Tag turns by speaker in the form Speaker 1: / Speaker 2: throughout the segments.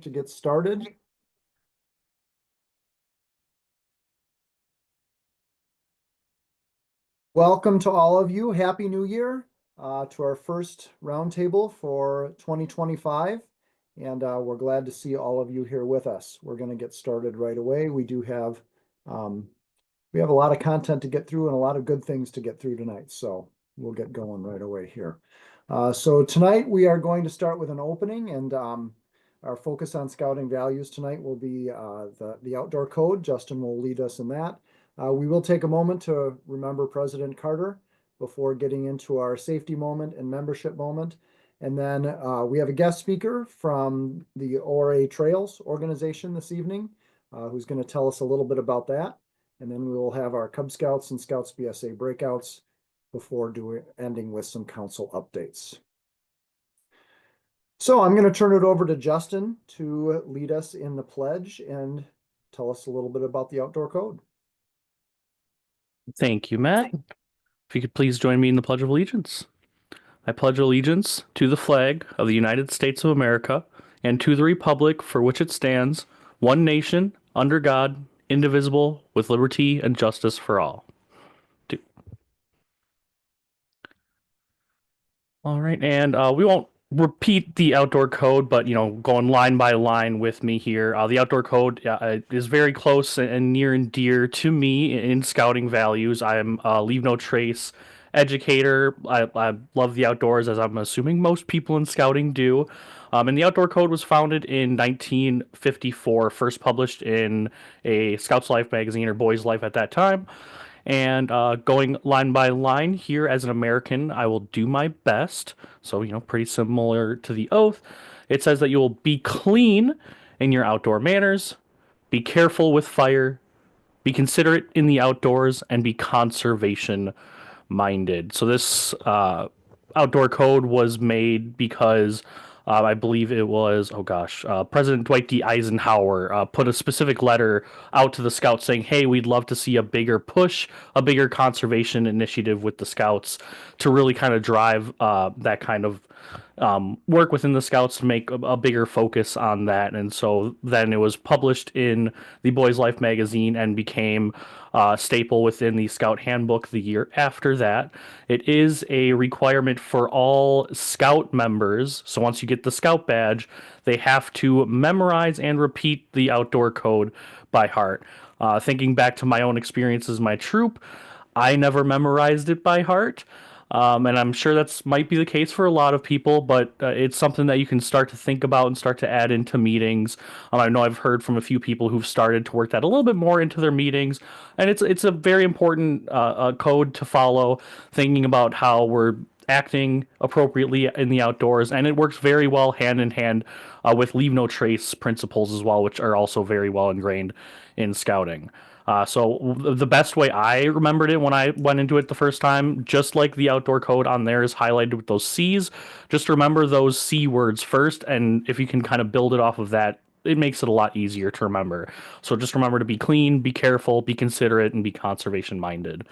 Speaker 1: To get started. Welcome to all of you. Happy New Year to our first roundtable for 2025. And we're glad to see all of you here with us. We're going to get started right away. We have a lot of content to get through and a lot of good things to get through tonight. So we'll get going right away here. So tonight we are going to start with an opening, and our focus on scouting values tonight will be the outdoor code. Justin will lead us in that. We will take a moment to remember President Carter before getting into our safety moment and membership moment. And then we have a guest speaker from the ORA Trails organization this evening, who's going to tell us a little bit about that. And then we will have our Cub Scouts and Scouts BSA breakouts before ending with some council updates. So I'm going to turn it over to Justin to lead us in the pledge and tell us a little bit about the outdoor code.
Speaker 2: Thank you, Matt. If you could please join me in the Pledge of Allegiance. I pledge allegiance to the flag of the United States of America and to the republic for which it stands, one nation, under God, indivisible, with liberty and justice for all. All right, and we won't repeat the outdoor code, but going line by line with me here. The outdoor code is very close and near and dear to me in scouting values. I'm a leave no trace educator. I love the outdoors, as I'm assuming most people in scouting do. And the outdoor code was founded in 1954, first published in a Scouts Life magazine, or Boys Life at that time. And going line by line here, as an American, I will do my best. So, pretty similar to the oath. It says that you will be clean in your outdoor manners, be careful with fire, be considerate in the outdoors, and be conservation minded. So this outdoor code was made because I believe it was, President Dwight D. Eisenhower put a specific letter out to the Scouts saying, hey, we'd love to see a bigger push, a bigger conservation initiative with the Scouts to really kind of drive that kind of work within the Scouts to make a bigger focus on that. And so then it was published in the Boys Life magazine and became a staple within the Scout Handbook the year after that. It is a requirement for all Scout members. So once you get the Scout badge, they have to memorize and repeat the outdoor code by heart. Thinking back to my own experiences, my troop, I never memorized it by heart. And I'm sure that's might be the case for a lot of people, but it's something that you can start to think about and start to add into meetings. I know I've heard from a few people who've started to work that a little bit more into their meetings, and it's a very important code to follow, thinking about how we're acting appropriately in the outdoors, and it works very well hand in hand with leave no trace principles as well, which are also very well ingrained in scouting. So the best way I remembered it when I went into it the first time, just like the outdoor code on there is highlighted with those C's, just remember those C words first, and if you can kind of build it off of that, it makes it a lot easier to remember. So just remember to be clean, be careful, be considerate, and be conservation minded.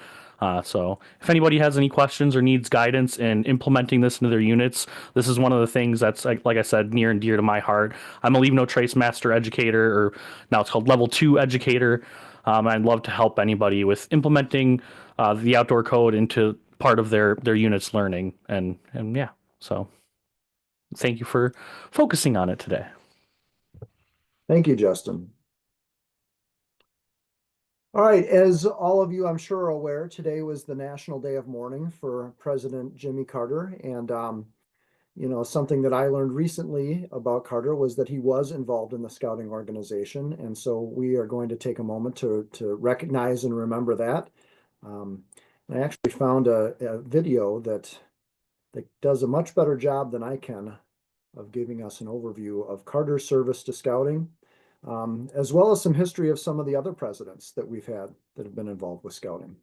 Speaker 2: So if anybody has any questions or needs guidance in implementing this into their units, this is one of the things that's, like I said, near and dear to my heart. I'm a Leave No Trace Master Educator, or now it's called Level 2 Educator. I'd love to help anybody with implementing the outdoor code into part of their unit's learning. And yeah, so thank you for focusing on it today.
Speaker 1: Thank you, Justin. All right, as all of you I'm sure are aware, today was the National Day of Mourning for President Jimmy Carter. And something that I learned recently about Carter was that he was involved in the scouting organization. And so we are going to take a moment to recognize and remember that. I actually found a video that does a much better job than I can of giving us an overview of Carter's service to scouting, as well as some history of some of the other presidents that we've had that have been involved with scouting.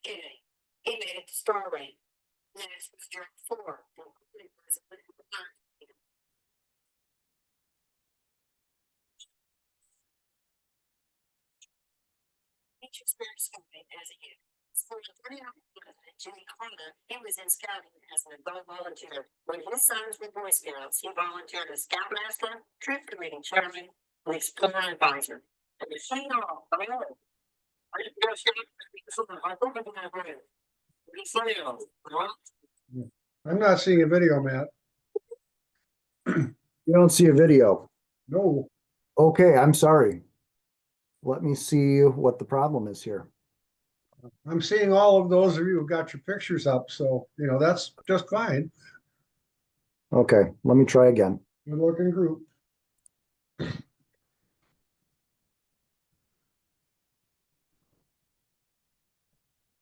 Speaker 3: Kennedy. He made it to star rank. Next was Jed Olson, the only president who earned each experience scouting as a youth. For the 39th president, Jimmy Carter, he was in scouting as an adult volunteer. When his sons were Boy Scouts, he volunteered as scoutmaster, troop committee chairman, and explorer advisor. And you see all, I mean, are you going to scout? I think I'm going to bring it. You see all, right?
Speaker 4: I'm not seeing a video, Matt.
Speaker 1: You don't see a video.
Speaker 4: No.
Speaker 1: Okay, I'm sorry. Let me see what the problem is here.
Speaker 4: I'm seeing all of those of you who got your pictures up, so, that's just fine.
Speaker 1: Okay, let me try again.
Speaker 4: Good looking group.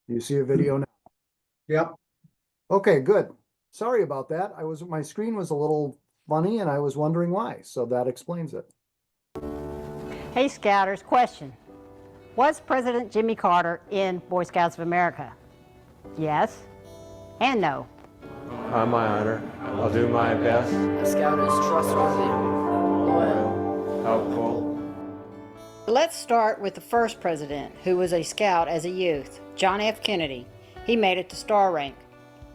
Speaker 1: You see a video now?
Speaker 4: Yep.
Speaker 1: Okay, good. Sorry about that. My screen was a little funny and I was wondering why, so that explains it.
Speaker 5: Hey Scouters, question. Was President Jimmy Carter in Boy Scouts of America? Yes and no.
Speaker 6: On my honor, I'll do my best.
Speaker 7: A scout is trustworthy, loyal,
Speaker 6: Helpful.
Speaker 5: Let's start with the first president who was a scout as a youth, John F. Kennedy. He made it to star rank.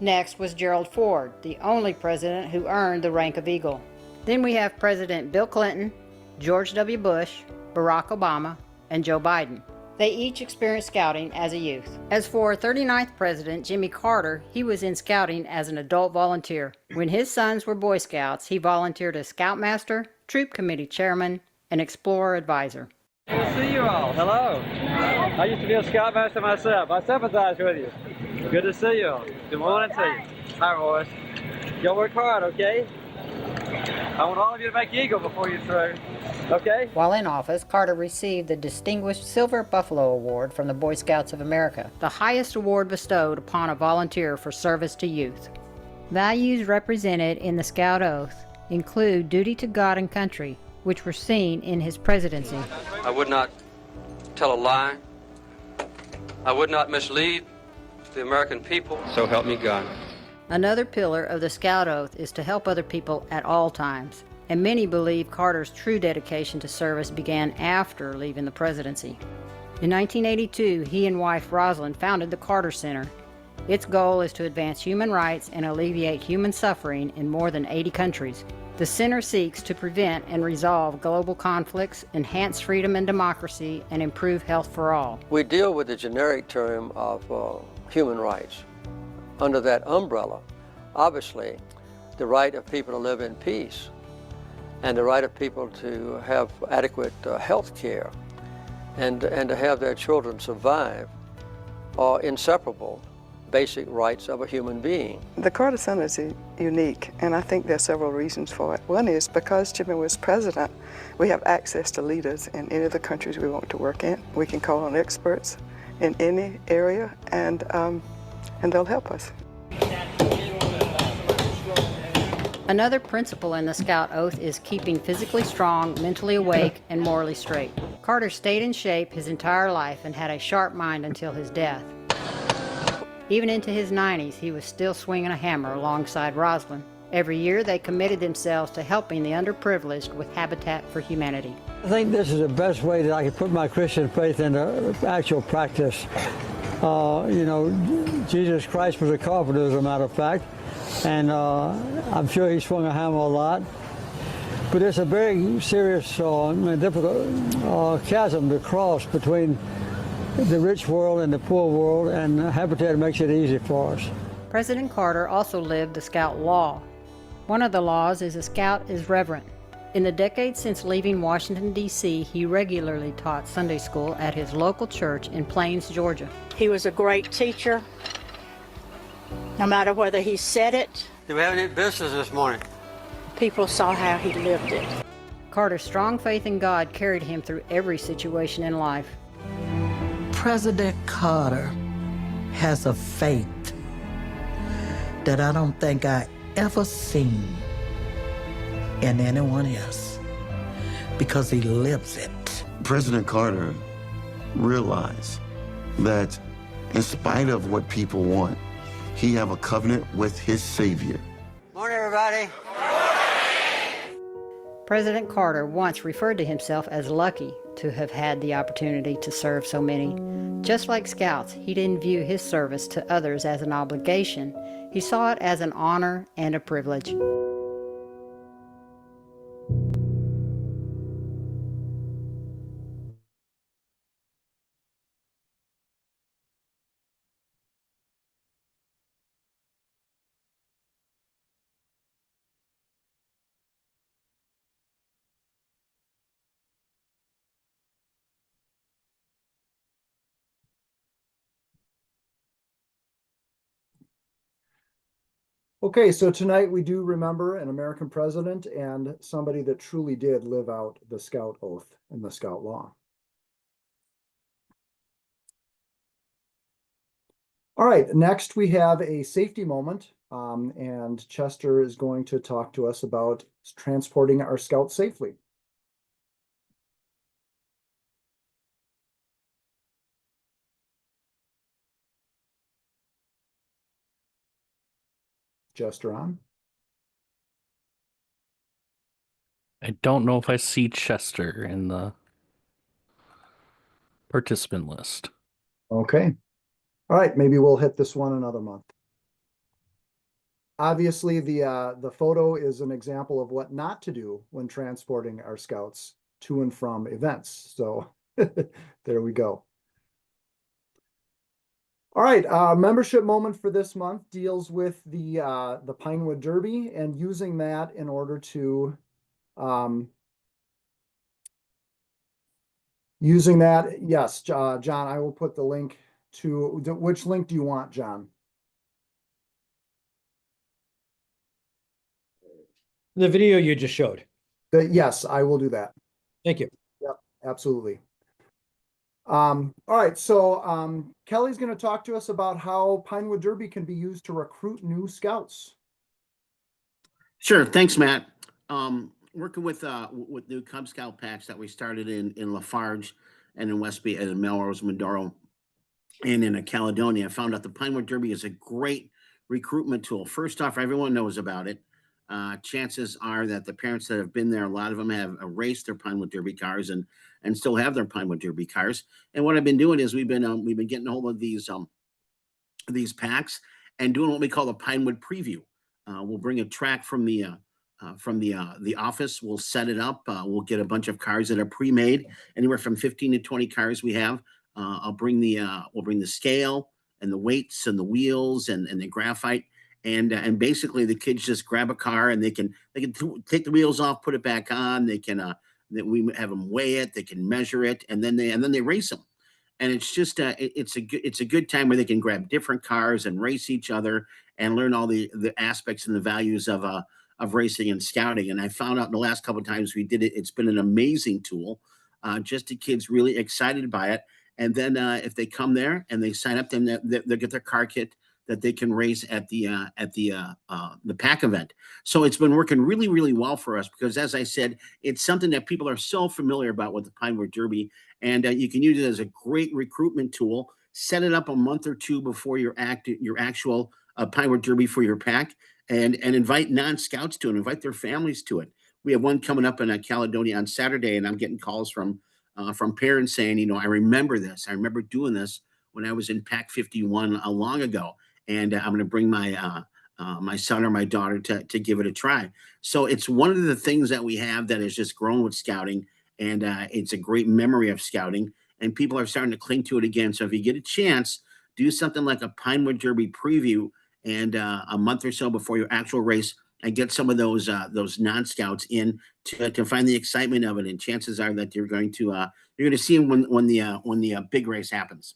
Speaker 5: Next was Gerald Ford, the only president who earned the rank of Eagle. Then we have President Bill Clinton, George W. Bush, Barack Obama, and Joe Biden. They each experienced scouting as a youth. As for 39th President Jimmy Carter, he was in scouting as an adult volunteer. When his sons were Boy Scouts, he volunteered as Scoutmaster, Troop Committee Chairman, and Explorer Advisor.
Speaker 8: Good to see you all. Hello. I used to be a Scoutmaster myself. I sympathize with you. Good to see you all. Good morning to you. Hi, boys. Y'all work hard, okay? I want all of you to make Eagle before you're through. Okay?
Speaker 5: While in office, Carter received the Distinguished Silver Buffalo Award from the Boy Scouts of America, the highest award bestowed upon a volunteer for service to youth. Values represented in the Scout Oath include duty to God and country, which were seen in his presidency.
Speaker 9: I would not tell a lie. I would not mislead the American people. So help me God.
Speaker 5: Another pillar of the Scout Oath is to help other people at all times, and many believe Carter's true dedication to service began after leaving the presidency. In 1982, he and wife Rosalind founded the Carter Center. Its goal is to advance human rights and alleviate human suffering in more than 80 countries. The center seeks to prevent and resolve global conflicts, enhance freedom and democracy, and improve health for all.
Speaker 9: We deal with the generic term of human rights. Under that umbrella, obviously, the right of people to live in peace and the right of people to have adequate health care and to have their children survive are inseparable basic rights of a human being.
Speaker 10: The Carter Center is unique, and I think there are several reasons for it. One is because Jimmy was president, we have access to leaders in any of the countries we want to work in. We can call on experts in any area, and they'll help us.
Speaker 5: Another principle in the Scout Oath is keeping physically strong, mentally awake, and morally straight. Carter stayed in shape his entire life and had a sharp mind until his death. Even into his 90s, he was still swinging a hammer alongside Rosalind. Every year, they committed themselves to helping the underprivileged with Habitat for Humanity.
Speaker 11: I think this is the best way that I can put my Christian faith into actual practice. Jesus Christ was a carpenter, as a matter of fact, and I'm sure he swung a hammer a lot. But it's a very serious and difficult chasm to cross between the rich world and the poor world, and Habitat makes it easy for us.
Speaker 5: President Carter also lived the Scout law. One of the laws is a Scout is reverent. In the decades since leaving Washington, D.C., he regularly taught Sunday school at his local church in Plains, Georgia.
Speaker 12: He was a great teacher, no matter whether he said it.
Speaker 9: Do we have any business this morning?
Speaker 12: People saw how he lived it.
Speaker 5: Carter's strong faith in God carried him through every situation in life.
Speaker 13: President Carter has a faith that I don't think I ever seen in anyone else, because he lives it.
Speaker 14: President Carter realized that in spite of what people want. He have a covenant with his Savior.
Speaker 9: Morning, everybody.
Speaker 5: President Carter once referred to himself as lucky to have had the opportunity to serve so many. Just like Scouts, he didn't view his service to others as an obligation. He saw it as an honor and a privilege.
Speaker 1: Okay, so tonight we do remember an American president and somebody that truly did live out the Scout oath and the Scout law. All right, next we have a safety moment, and Chester is going to talk to us about transporting our Scouts safely. Chester on?
Speaker 2: I don't know if I see Chester in the participant list.
Speaker 1: Okay. All right, maybe we'll hit this one another month. Obviously, the photo is an example of what not to do when transporting our Scouts to and from events. So there we go. All right, membership moment for this month deals with the Pinewood Derby and using that in order to using that. Yes, John, I will put the link to which link do you want, John?
Speaker 15: The video you just showed.
Speaker 1: Yes, I will do that.
Speaker 15: Thank you.
Speaker 1: Yep, absolutely. All right, so Kelly's going to talk to us about how Pinewood Derby can be used to recruit new Scouts.
Speaker 16: Sure, thanks, Matt. Working with new Cub Scout packs that we started in Lafarge and in Westby and in Melrose, Medoro, and in Caledonia, I found out the Pinewood Derby is a great recruitment tool. First off, everyone knows about it. Chances are that the parents that have been there, a lot of them have raced their Pinewood Derby cars and still have their Pinewood Derby cars. And what I've been doing is we've been getting a hold of these packs and doing what we call a Pinewood preview. We'll bring a track from the office. We'll set it up. We'll get a bunch of cars that are pre-made, anywhere from 15 to 20 cars we have. We'll bring the scale and the weights and the wheels and the graphite. And basically the kids just grab a car and they can take the wheels off, put it back on. They can we have them weigh it, they can measure it, and then they race them. And it's just it's a good time where they can grab different cars and race each other and learn all the aspects and the values of racing and scouting. And I found out the last couple of times we did it, it's been an amazing tool. Just the kids really excited by it. And then if they come there and they sign up, then they'll get their car kit that they can race at the pack event. So it's been working really, really well for us because, as I said, it's something that people are so familiar about with the Pinewood Derby, and you can use it as a great recruitment tool. Set it up a month or two before your actual Pinewood Derby for your pack, and invite non-scouts to it, invite their families to it. We have one coming up in Caledonia on Saturday, and I'm getting calls from parents saying, I remember this. I remember doing this when I was in Pack 51 long ago. And I'm going to bring my my son or my daughter to give it a try. So it's one of the things that we have that has just grown with scouting, and it's a great memory of scouting, and people are starting to cling to it again. So if you get a chance, do something like a Pinewood Derby preview, and a month or so before your actual race, and get some of those non-scouts in to find the excitement of it. And chances are that you're going to see them when the big race happens.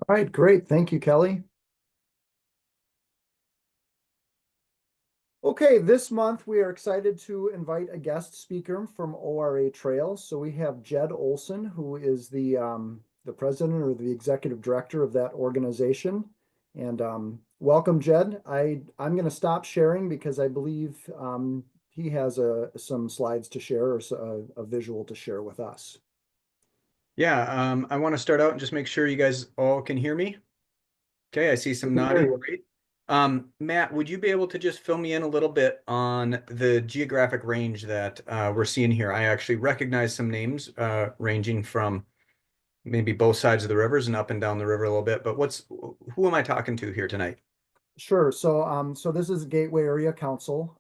Speaker 1: All right, great. Thank you, Kelly. Okay, this month we are excited to invite a guest speaker from ORA Trails. So we have Jed Olson, who is the president or the executive director of that organization. And welcome, Jed. I'm going to stop sharing because I believe he has some slides to share or a visual to share with us.
Speaker 17: Yeah, I want to start out and just make sure you guys all can hear me. Okay, I see some
Speaker 1: We can hear
Speaker 17: nodding.
Speaker 1: you.
Speaker 17: Great. Matt, would you be able to just fill me in a little bit on the geographic range that we're seeing here? I actually recognize some names ranging from maybe both sides of the rivers and up and down the river a little bit, but who am I talking to here tonight?
Speaker 1: Sure. So this is Gateway Area Council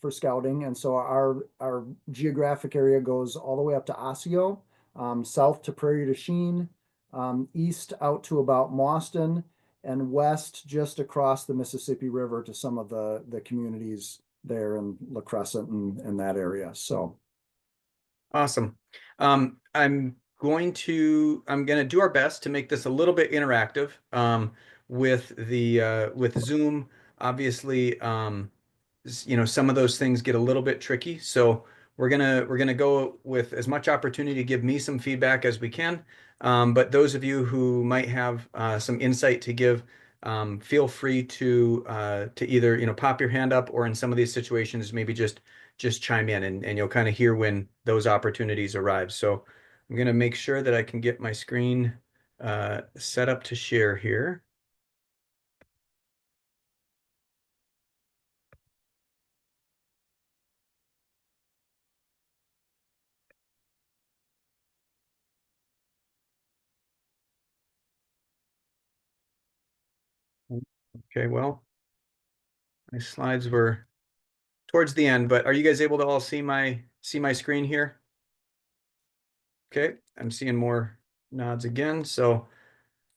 Speaker 1: for scouting, and so our geographic area goes all the way up to Osseo, south to Prairie du Chien, east out to about Mauston, and west just across the Mississippi River to some of the communities there in La Crescent and that area. So
Speaker 17: Awesome. I'm gonna do our best to make this a little bit interactive with Zoom. Obviously, some of those things get a little bit tricky. So we're gonna go with as much opportunity to give me some feedback as we can. But those of you who might have some insight to give, feel free to either pop your hand up, or in some of these situations maybe just chime in, and you'll kind of hear when those opportunities arrive. So I'm gonna make sure that I can get my screen set up to share here. Okay, well, my slides were towards the end, but are you guys able to all see my screen here? Okay, I'm seeing more nods again, so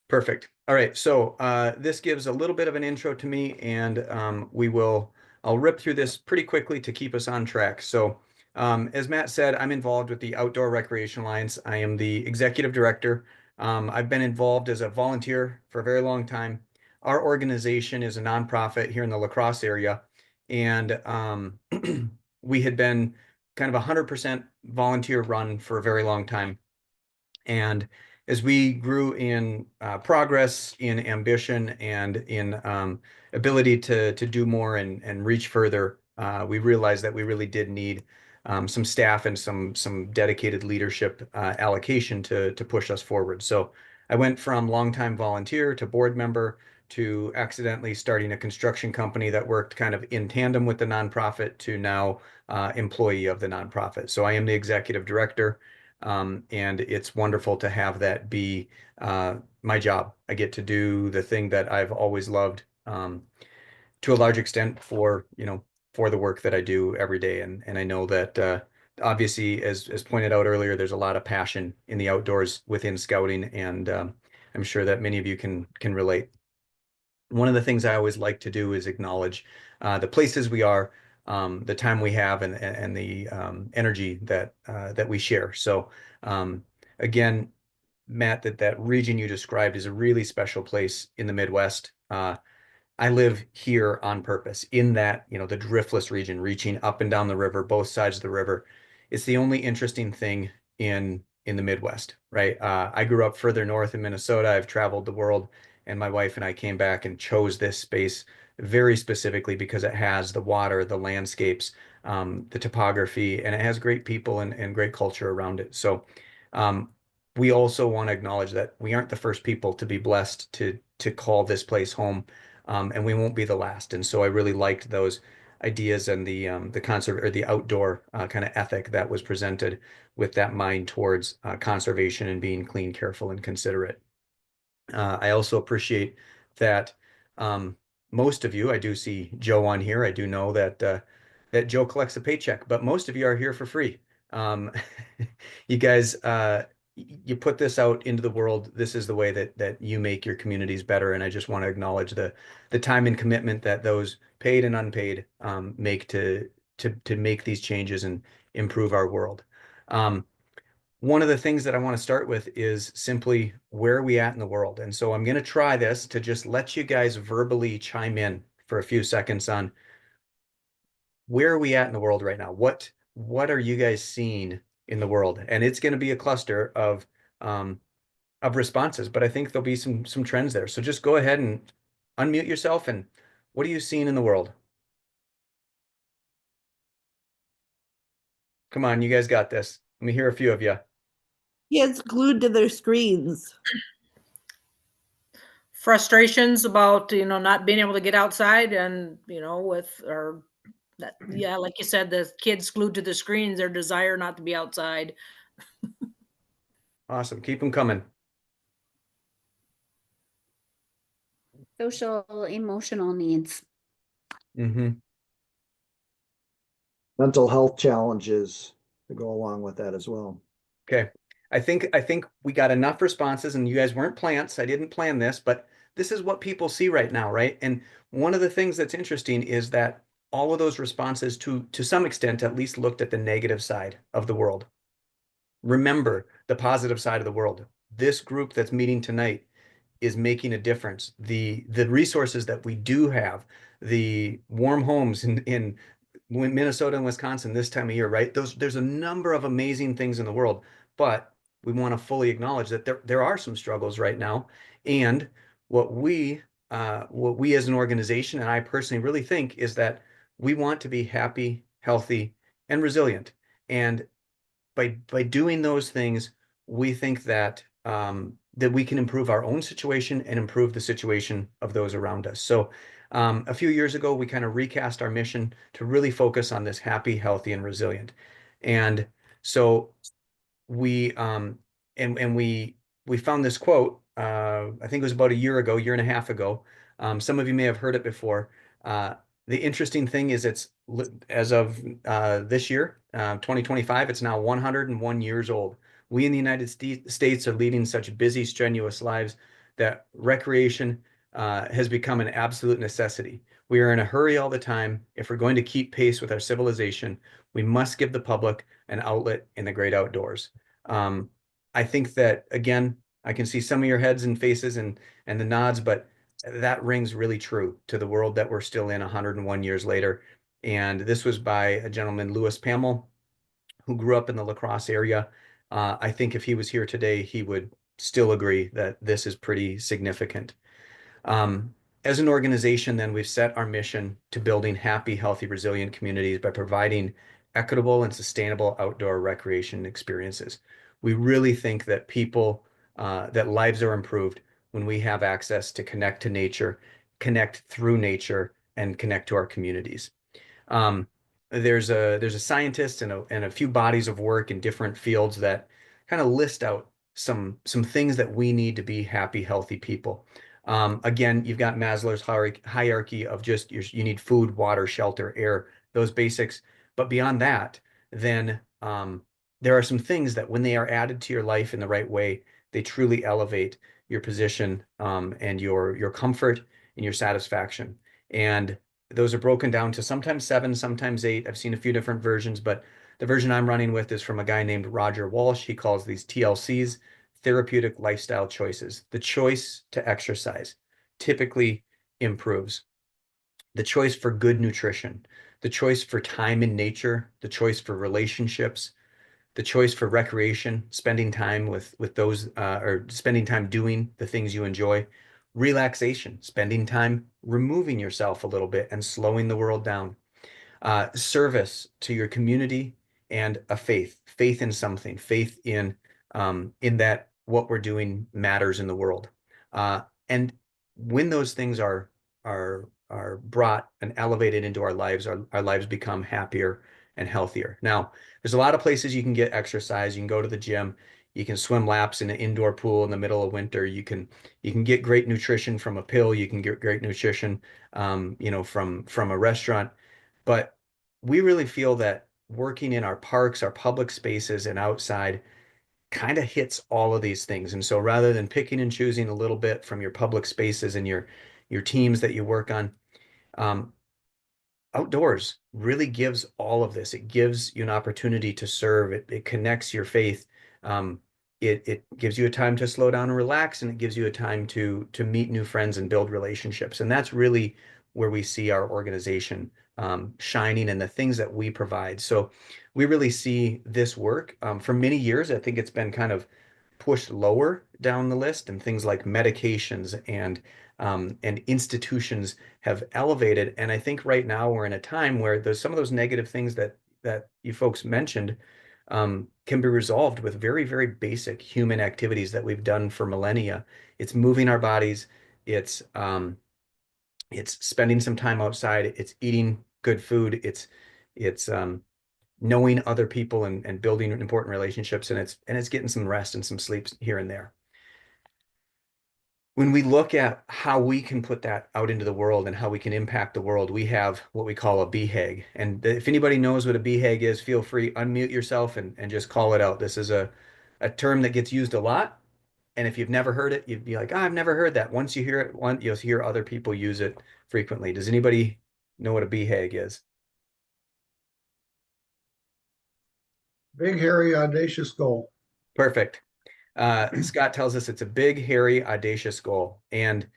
Speaker 17: perfect. All right, so this gives a little bit of an intro to me, and I'll rip through this pretty quickly to keep us on track. So as Matt said, I'm involved with the Outdoor Recreation Alliance. I am the executive director. I've been involved as a volunteer for a very long time. Our organization is a nonprofit here in the La Crosse area, and we had been kind of 100% volunteer run for a very long time. And as we grew in progress, in ambition, and in ability to do more and reach further, we realized that we really did need some staff and some dedicated leadership allocation to push us forward. So I went from longtime volunteer to board member to accidentally starting a construction company that worked kind of in tandem with the nonprofit to now employee of the nonprofit. So I am the executive director. And it's wonderful to have that be my job. I get to do the thing that I've always loved, to a large extent for the work that I do every day. And I know that obviously, as pointed out earlier, there's a lot of passion in the outdoors within scouting, and I'm sure that many of you can relate. One of the things I always like to do is acknowledge the places we are, the time we have, and the energy that we share. So again, Matt, that region you described is a really special place in the Midwest. I live here on purpose in that, the Driftless region, reaching up and down the river, both sides of the river. It's the only interesting thing in the Midwest, right? I grew up further north in Minnesota. I've traveled the world, and my wife and I came back and chose this space very specifically because it has the water, the landscapes, the topography, and it has great people and great culture around it. So we also want to acknowledge that we aren't the first people to be blessed to call this place home, and we won't be the last. And so I really liked those ideas and the conserve or the outdoor kind of ethic that was presented with that mind towards conservation and being clean, careful, and considerate. I also appreciate that most of you, I do see Joe on here. I do know that Joe collects a paycheck, but most of you are here for free. You guys, you put this out into the world. This is the way that you make your communities better, and I just want to acknowledge the time and commitment that those paid and unpaid make to make these changes and improve our world. One of the things that I want to start with is simply where are we at in the world? And so I'm going to try this to just let you guys verbally chime in for a few seconds on where are we at in the world right now? What are you guys seeing in the world? And it's going to be a cluster of responses, but I think there'll be some trends there. So just go ahead and unmute yourself, and what are you seeing in the world? Come on, you guys got this. Let me hear a few of you.
Speaker 18: Kids glued to their screens.
Speaker 7: Frustrations about, not being able to get outside and, or that, yeah, like you said, the kids glued to the screens, their desire not to be outside.
Speaker 17: Awesome. Keep them coming.
Speaker 19: Social emotional needs.
Speaker 17: Mm-hmm.
Speaker 1: Mental health challenges to go along with that as well.
Speaker 17: Okay. I think we got enough responses, and you guys weren't plants. I didn't plan this, but this is what people see right now, right? And one of the things that's interesting is that all of those responses to some extent at least looked at the negative side of the world. Remember the positive side of the world. This group that's meeting tonight is making a difference. The resources that we do have, the warm homes in Minnesota and Wisconsin this time of year, right? There's a number of amazing things in the world, but we want to fully acknowledge that there are some struggles right now. And what we as an organization, and I personally really think, is that we want to be happy, healthy, and resilient. And by doing those things, we think that that we can improve our own situation and improve the situation of those around us. So a few years ago, we kind of recast our mission to really focus on this happy, healthy, and resilient. And so we we found this quote. I think it was about a year and a half ago. Some of you may have heard it before. The interesting thing is it's as of this year, 2025, it's now 101 years old. We in the United States are leading such busy, strenuous lives that recreation has become an absolute necessity. We are in a hurry all the time. If we're going to keep pace with our civilization, we must give the public an outlet in the great outdoors. I think that, again, I can see some of your heads and faces and the nods, but that rings really true to the world that we're still in 101 years later. And this was by a gentleman, Louis Pamel, who grew up in the La Crosse area. I think if he was here today, he would still agree that this is pretty significant. As an organization, then, we've set our mission to building happy, healthy, resilient communities by providing equitable and sustainable outdoor recreation experiences. We really think that that lives are improved when we have access to connect to nature, connect through nature, and connect to our communities. There's a scientist and a few bodies of work in different fields that kind of list out some things that we need to be happy, healthy people. Again, you've got Maslow's hierarchy of just you need food, water, shelter, air, those basics. But beyond that, then there are some things that when they are added to your life in the right way, they truly elevate your position and your comfort and your satisfaction. And those are broken down to sometimes 7, sometimes 8. I've seen a few different versions, but the version I'm running with is from a guy named Roger Walsh. He calls these TLCs, therapeutic lifestyle choices. The choice to exercise typically improves. The choice for good nutrition, the choice for time in nature, the choice for relationships, the choice for recreation, spending time with those or spending time doing the things you enjoy, relaxation, spending time removing yourself a little bit and slowing the world down, service to your community, and a faith in something, faith in that what we're doing matters in the world. And when those things are brought and elevated into our lives become happier and healthier. Now, there's a lot of places you can get exercise. You can go to the gym. You can swim laps in an indoor pool in the middle of winter. You can get great nutrition from a pill. You can get great nutrition, from a restaurant. But we really feel that working in our parks, our public spaces, and outside kind of hits all of these things. And so rather than picking and choosing a little bit from your public spaces and your teams that you work on, outdoors really gives all of this. It gives you an opportunity to serve. It connects your faith. It gives you a time to slow down and relax, and it gives you a time to meet new friends and build relationships. And that's really where we see our organization shining and the things that we provide. So we really see this work for many years. I think it's been kind of pushed lower down the list, and things like medications and institutions have elevated. And I think right now we're in a time where there's some of those negative things that you folks mentioned can be resolved with very, very basic human activities that we've done for millennia. It's moving our bodies. It's spending some time outside. It's eating good food. It's knowing other people and building important relationships, and it's getting some rest and some sleep here and there. When we look at how we can put that out into the world and how we can impact the world, we have what we call a BHAG. And if anybody knows what a BHAG is, feel free, unmute yourself and just call it out. This is a term that gets used a lot. And if you've never heard it, you'd be like, oh, I've never heard that. Once you hear it, you'll hear other people use it frequently. Does anybody know what a BHAG is?
Speaker 4: Big, hairy, audacious goal.
Speaker 17: Perfect. Scott tells us it's a big, hairy, audacious goal. And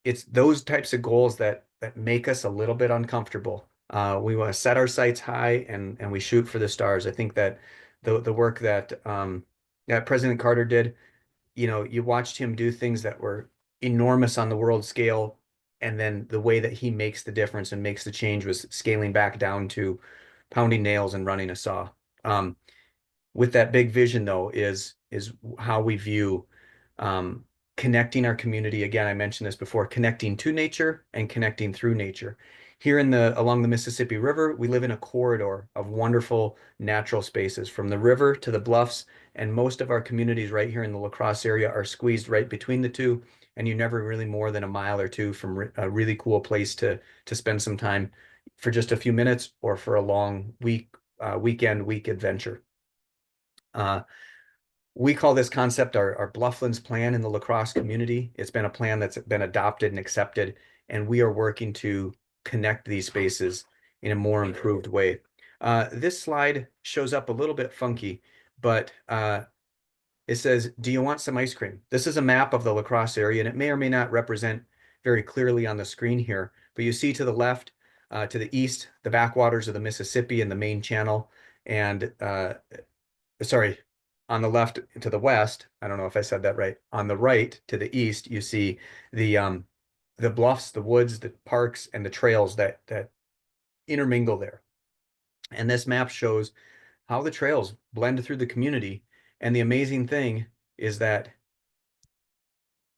Speaker 17: it's those types of goals that make us a little bit uncomfortable. We want to set our sights high and we shoot for the stars. I think that the work that President Carter did, you watched him do things that were enormous on the world scale, and then the way that he makes the difference and makes the change was scaling back down to pounding nails and running a saw. With that big vision, though, is how we view connecting our community. Again, I mentioned this before, connecting to nature and connecting through nature. Here along the Mississippi River, we live in a corridor of wonderful natural spaces, from the river to the bluffs, and most of our communities right here in the La Crosse area are squeezed right between the two, and you're never really more than a mile or two from a really cool place to spend some time for just a few minutes or for a long week adventure. We call this concept our Blufflands plan in the La Crosse community. It's been a plan that's been adopted and accepted, and we are working to connect these spaces in a more improved way. This slide shows up a little bit funky, but it says, do you want some ice cream? This is a map of the La Crosse area, and it may or may not represent very clearly on the screen here, but you see to the left, to the east, the backwaters of the Mississippi and the main channel, and sorry, on the left to the west, I don't know if I said that right. On the right to the east, you see the bluffs, the woods, the parks, and the trails that intermingle there. And this map shows how the trails blend through the community. And the amazing thing is that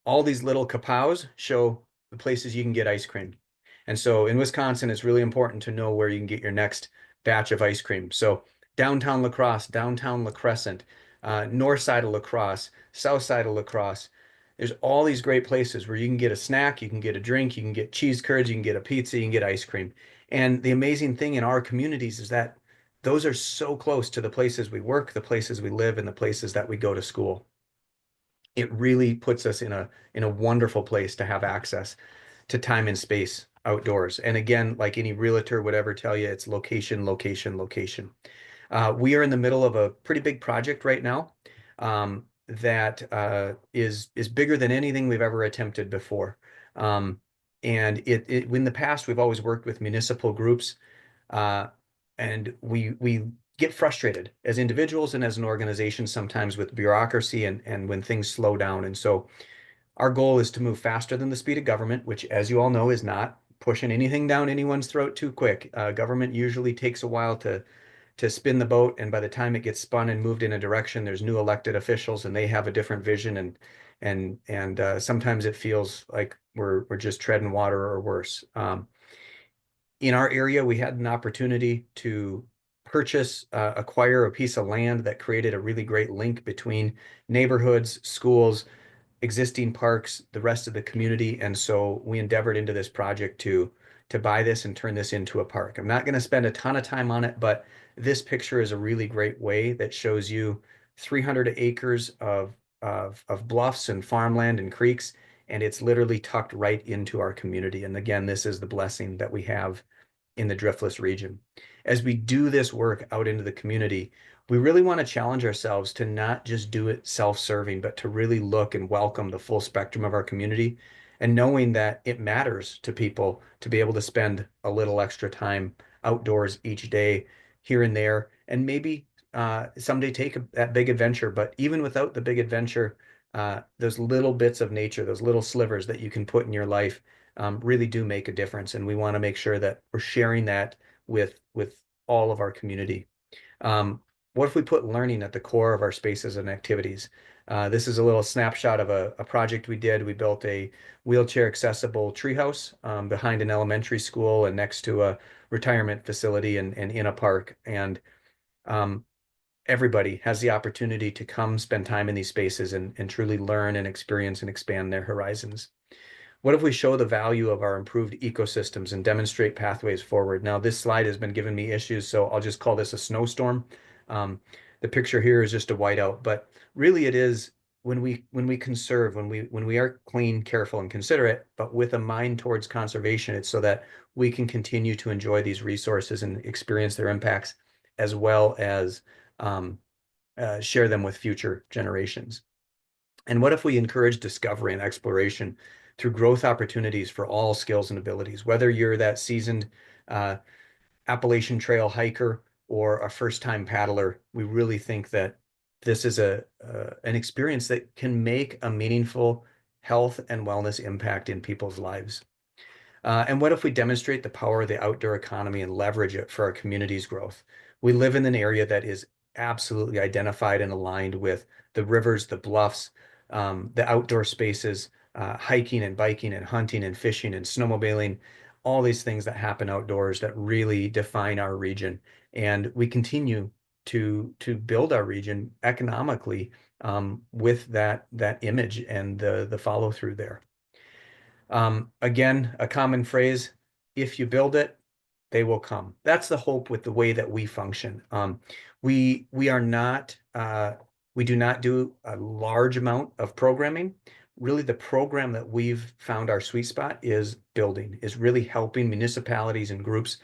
Speaker 17: all these little kapows show the places you can get ice cream. And so in Wisconsin, it's really important to know where you can get your next batch of ice cream. So downtown La Crosse, downtown La Crescent, north side of La Crosse, south side of La Crosse. There's all these great places where you can get a snack, you can get a drink, you can get cheese curds, you can get a pizza, you can get ice cream. And the amazing thing in our communities is that those are so close to the places we work, the places we live, and the places that we go to school. It really puts us in a wonderful place to have access to time and space outdoors. And again, like any realtor would ever tell you, it's location, location, location. We are in the middle of a pretty big project right now that is bigger than anything we've ever attempted before. And in the past, we've always worked with municipal groups, and we get frustrated as individuals and as an organization sometimes with bureaucracy and when things slow down. And so our goal is to move faster than the speed of government, which, as you all know, is not pushing anything down anyone's throat too quick. Government usually takes a while to spin the boat, and by the time it gets spun and moved in a direction, there's new elected officials and they have a different vision, and sometimes it feels like we're just treading water or worse. In our area, we had an opportunity to acquire a piece of land that created a really great link between neighborhoods, schools, existing parks, the rest of the community. And so we endeavored into this project to buy this and turn this into a park. I'm not going to spend a ton of time on it, but this picture is a really great way that shows you 300 acres of bluffs and farmland and creeks, and it's literally tucked right into our community. And again, this is the blessing that we have in the Driftless region. As we do this work out into the community, we really want to challenge ourselves to not just do it self-serving, but to really look and welcome the full spectrum of our community, and knowing that it matters to people to be able to spend a little extra time outdoors each day here and there, and maybe someday take that big adventure. But even without the big adventure, those little bits of nature, those little slivers that you can put in your life really do make a difference. And we want to make sure that we're sharing that with all of our community. What if we put learning at the core of our spaces and activities? This is a little snapshot of a project we did. We built a wheelchair accessible treehouse behind an elementary school and next to a retirement facility and in a park. And everybody has the opportunity to come spend time in these spaces and truly learn and experience and expand their horizons. What if we show the value of our improved ecosystems and demonstrate pathways forward? Now, this slide has been giving me issues, so I'll just call this a snowstorm. The picture here is just a whiteout, but really it is when we conserve, when we are clean, careful, and considerate, but with a mind towards conservation, it's so that we can continue to enjoy these resources and experience their impacts, as well as share them with future generations. And what if we encourage discovery and exploration through growth opportunities for all skills and abilities, whether you're that seasoned Appalachian Trail hiker or a first-time paddler? We really think that this is an experience that can make a meaningful health and wellness impact in people's lives. And what if we demonstrate the power of the outdoor economy and leverage it for our community's growth? We live in an area that is absolutely identified and aligned with the rivers, the bluffs, the outdoor spaces, hiking and biking and hunting and fishing and snowmobiling, all these things that happen outdoors that really define our region. And we continue to build our region economically with that image and the follow through there. Again, a common phrase, if you build it, they will come. That's the hope with the way that we function. We do not do a large amount of programming. Really, the program that we've found our sweet spot is building, is really helping municipalities and groups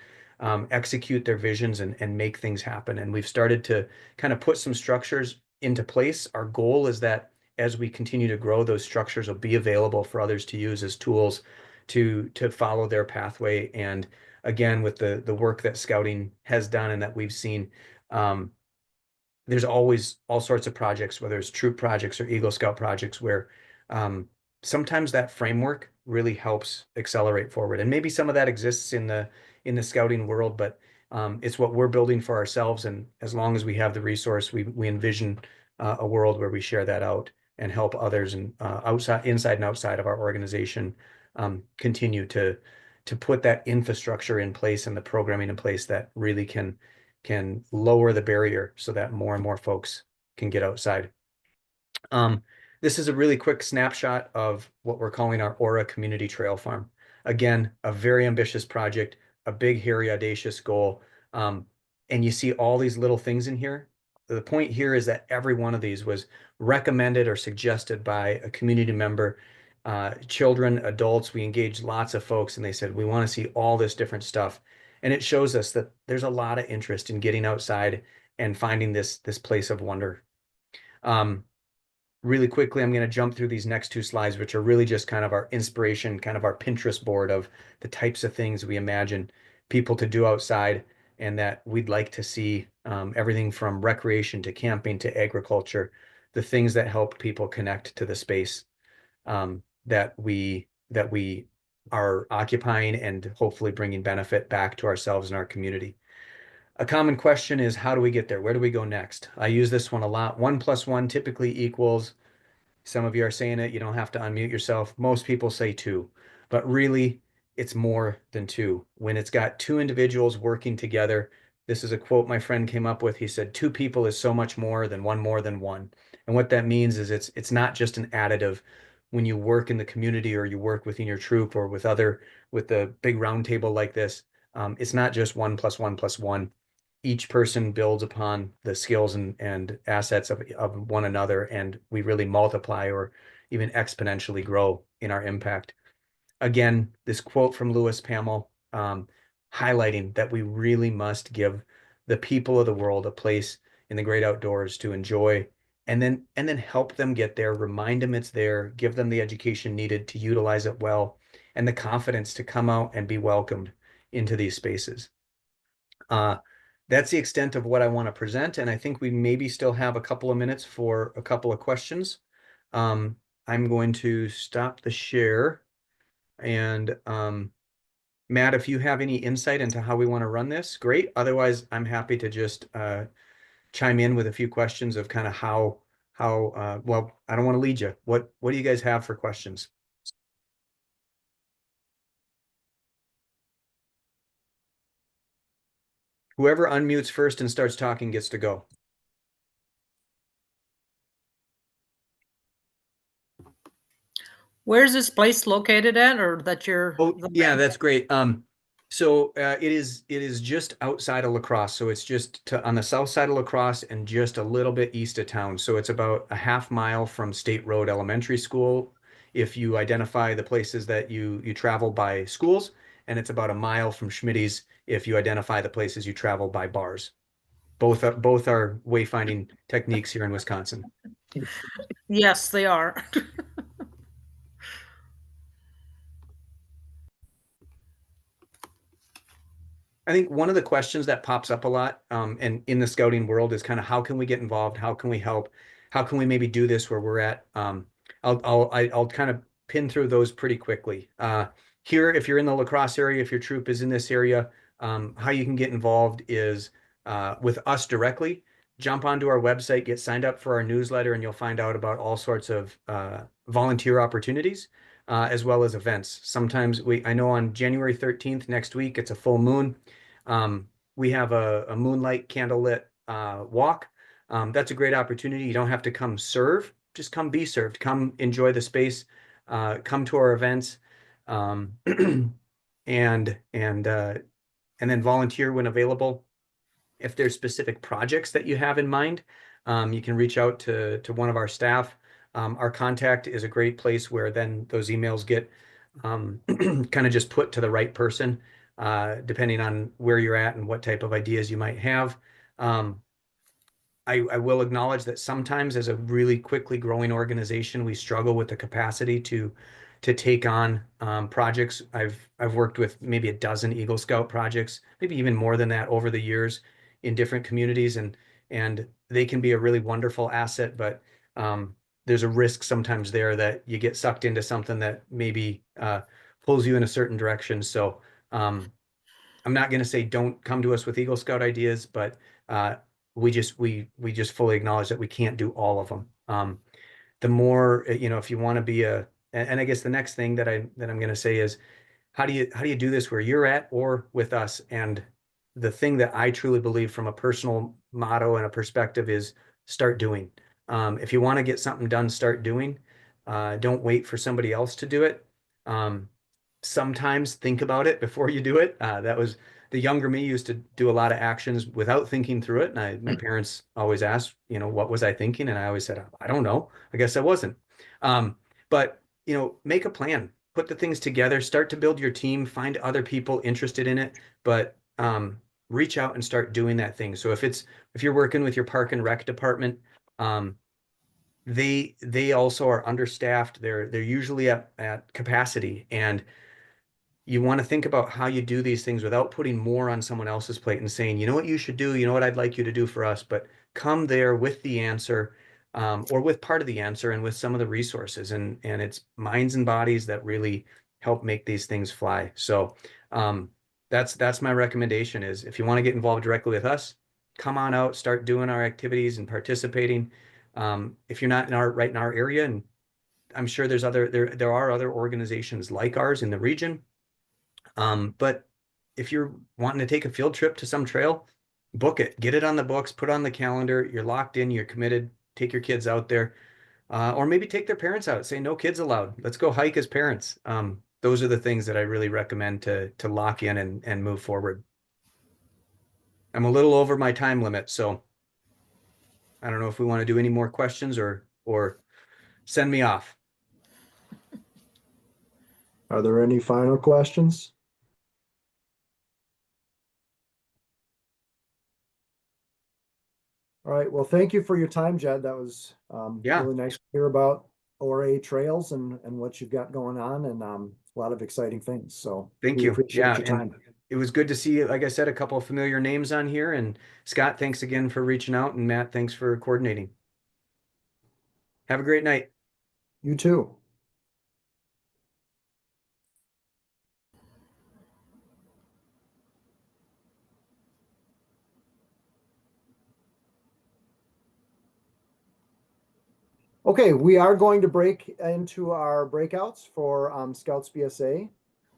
Speaker 17: execute their visions and make things happen. And we've started to kind of put some structures into place. Our goal is that as we continue to grow, those structures will be available for others to use as tools to follow their pathway. And again, with the work that scouting has done and that we've seen, there's always all sorts of projects, whether it's troop projects or Eagle Scout projects, where sometimes that framework really helps accelerate forward. And maybe some of that exists in the scouting world, but it's what we're building for ourselves. And as long as we have the resource, we envision a world where we share that out and help others and inside and outside of our organization continue to put that infrastructure in place and the programming in place that really can lower the barrier so that more and more folks can get outside. This is a really quick snapshot of what we're calling our ORA Community Trail Farm. Again, a very ambitious project, a big, hairy, audacious goal. And you see all these little things in here. The point here is that every one of these was recommended or suggested by a community member, children, adults. We engaged lots of folks and they said, we want to see all this different stuff. And it shows us that there's a lot of interest in getting outside and finding this place of wonder. Really quickly, I'm going to jump through these next two slides, which are really just kind of our inspiration, kind of our Pinterest board of the types of things we imagine people to do outside and that we'd like to see, everything from recreation to camping to agriculture, the things that help people connect to the space that we are occupying and hopefully bringing benefit back to ourselves and our community. A common question is, how do we get there? Where do we go next? I use this one a lot. 1 + 1 typically equals, some of you are saying it, you don't have to unmute yourself. Most people say 2, but really it's more than 2. When it's got 2 individuals working together, this is a quote my friend came up with. He said, 2 people is so much more than 1 more than 1. And what that means is it's not just an additive. When you work in the community or you work within your troop or with the big round table like this, it's not just 1 + 1 + 1. Each person builds upon the skills and assets of one another, and we really multiply or even exponentially grow in our impact. Again, this quote from Lewis Pamel, highlighting that we really must give the people of the world a place in the great outdoors to enjoy, and then help them get there, remind them it's there, give them the education needed to utilize it well, and the confidence to come out and be welcomed into these spaces. That's the extent of what I want to present, and I think we maybe still have a couple of minutes for a couple of questions. I'm going to stop the share, and Matt, if you have any insight into how we want to run this, great. Otherwise, I'm happy to just chime in with a few questions of kind of how well, I don't want to lead you. What do you guys have for questions? Whoever unmutes first and starts talking gets to go.
Speaker 7: Where's this place located at, or that you're?
Speaker 17: Oh, yeah, that's great. So it is just outside of La Crosse. So it's just on the south side of La Crosse and just a little bit east of town. So it's about a half mile from State Road Elementary School if you identify the places that you travel by schools, and it's about a mile from Schmitty's if you identify the places you travel by bars. Both are wayfinding techniques here in Wisconsin.
Speaker 7: Yes, they are.
Speaker 17: I think one of the questions that pops up a lot, and in the scouting world, is kind of how can we get involved? How can we help? How can we maybe do this where we're at? I'll kind of pin through those pretty quickly. Here, if you're in the La Crosse area, if your troop is in this area, how you can get involved is with us directly. Jump onto our website, get signed up for our newsletter, and you'll find out about all sorts of volunteer opportunities. As well as events. Sometimes I know on January 13th next week, it's a full moon. We have a moonlight candlelit walk. That's a great opportunity. You don't have to come serve, just come be served. Come enjoy the space. Come to our events, and then volunteer when available. If there's specific projects that you have in mind, you can reach out to one of our staff. Our contact is a great place where then those emails get kind of just put to the right person, depending on where you're at and what type of ideas you might have. I will acknowledge that sometimes as a really quickly growing organization, we struggle with the capacity to take on projects. I've worked with maybe a dozen Eagle Scout projects, maybe even more than that over the years in different communities, and they can be a really wonderful asset, but there's a risk sometimes there that you get sucked into something that maybe pulls you in a certain direction. So I'm not going to say don't come to us with Eagle Scout ideas, but we just fully acknowledge that we can't do all of them. The more, if you want to be and I guess the next thing that I'm going to say is, how do you do this where you're at or with us? And the thing that I truly believe from a personal motto and a perspective is start doing. If you want to get something done, start doing. Don't wait for somebody else to do it. Sometimes think about it before you do it. That was the younger me used to do a lot of actions without thinking through it. And my parents always asked, what was I thinking? And I always said, I don't know. I guess I wasn't. But make a plan, put the things together, start to build your team, find other people interested in it, but reach out and start doing that thing. So if you're working with your park and rec department, they also are understaffed. They're usually at capacity, and you want to think about how you do these things without putting more on someone else's plate and saying, you know what you should do, you know what I'd like you to do for us, but come there with the answer, or with part of the answer and with some of the resources, and it's minds and bodies that really help make these things fly. So that's my recommendation is, if you want to get involved directly with us, come on out, start doing our activities and participating. If you're not right in our area, and I'm sure there are other organizations like ours in the region. But if you're wanting to take a field trip to some trail, book it, get it on the books, put on the calendar. You're locked in, you're committed. Take your kids out there, or maybe take their parents out. Say no kids allowed. Let's go hike as parents. Those are the things that I really recommend to lock in and move forward. I'm a little over my time limit, so I don't know if we want to do any more questions or send me off.
Speaker 1: Are there any final questions? All right, well, thank you for your time, Jed. That was really nice to hear about ORA Trails and what you've got going on, and a lot of exciting things. So
Speaker 17: Thank
Speaker 1: we
Speaker 17: you.
Speaker 1: appreciate your time.
Speaker 17: It was good to see, like I said, a couple of familiar names on here. And Scott, thanks again for reaching out. And Matt, thanks for coordinating. Have a great night.
Speaker 1: You too. Okay, we are going to break into our breakouts for Scouts BSA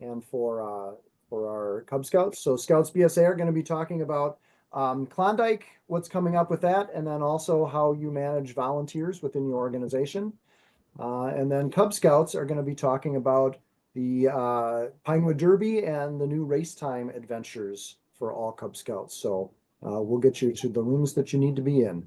Speaker 1: and for our Cub Scouts. So Scouts BSA are going to be talking about Klondike, what's coming up with that, and then also how you manage volunteers within your organization. And then Cub Scouts are going to be talking about the Pinewood Derby and the new race time adventures for all Cub Scouts. So we'll get you to the rooms that you need to be in.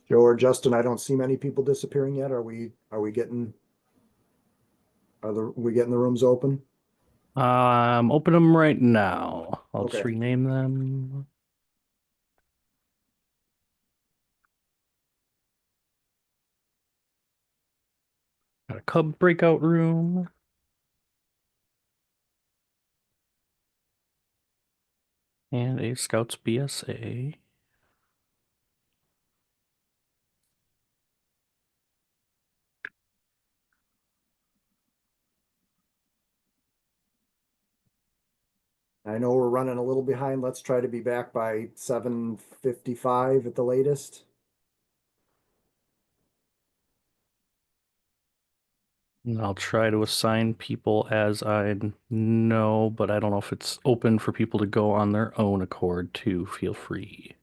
Speaker 1: Joe or Justin, I don't see many people disappearing yet. Are we getting we getting the rooms open?
Speaker 2: Open them right now. I'll just
Speaker 1: Okay.
Speaker 2: rename them. Got a Cub breakout room. And a Scouts BSA.
Speaker 1: I know we're running a little behind. Let's try to be back by 7:55 at the latest.
Speaker 2: And I'll try to assign people as I know, but I don't know if it's open for people to go on their own accord too. Feel free.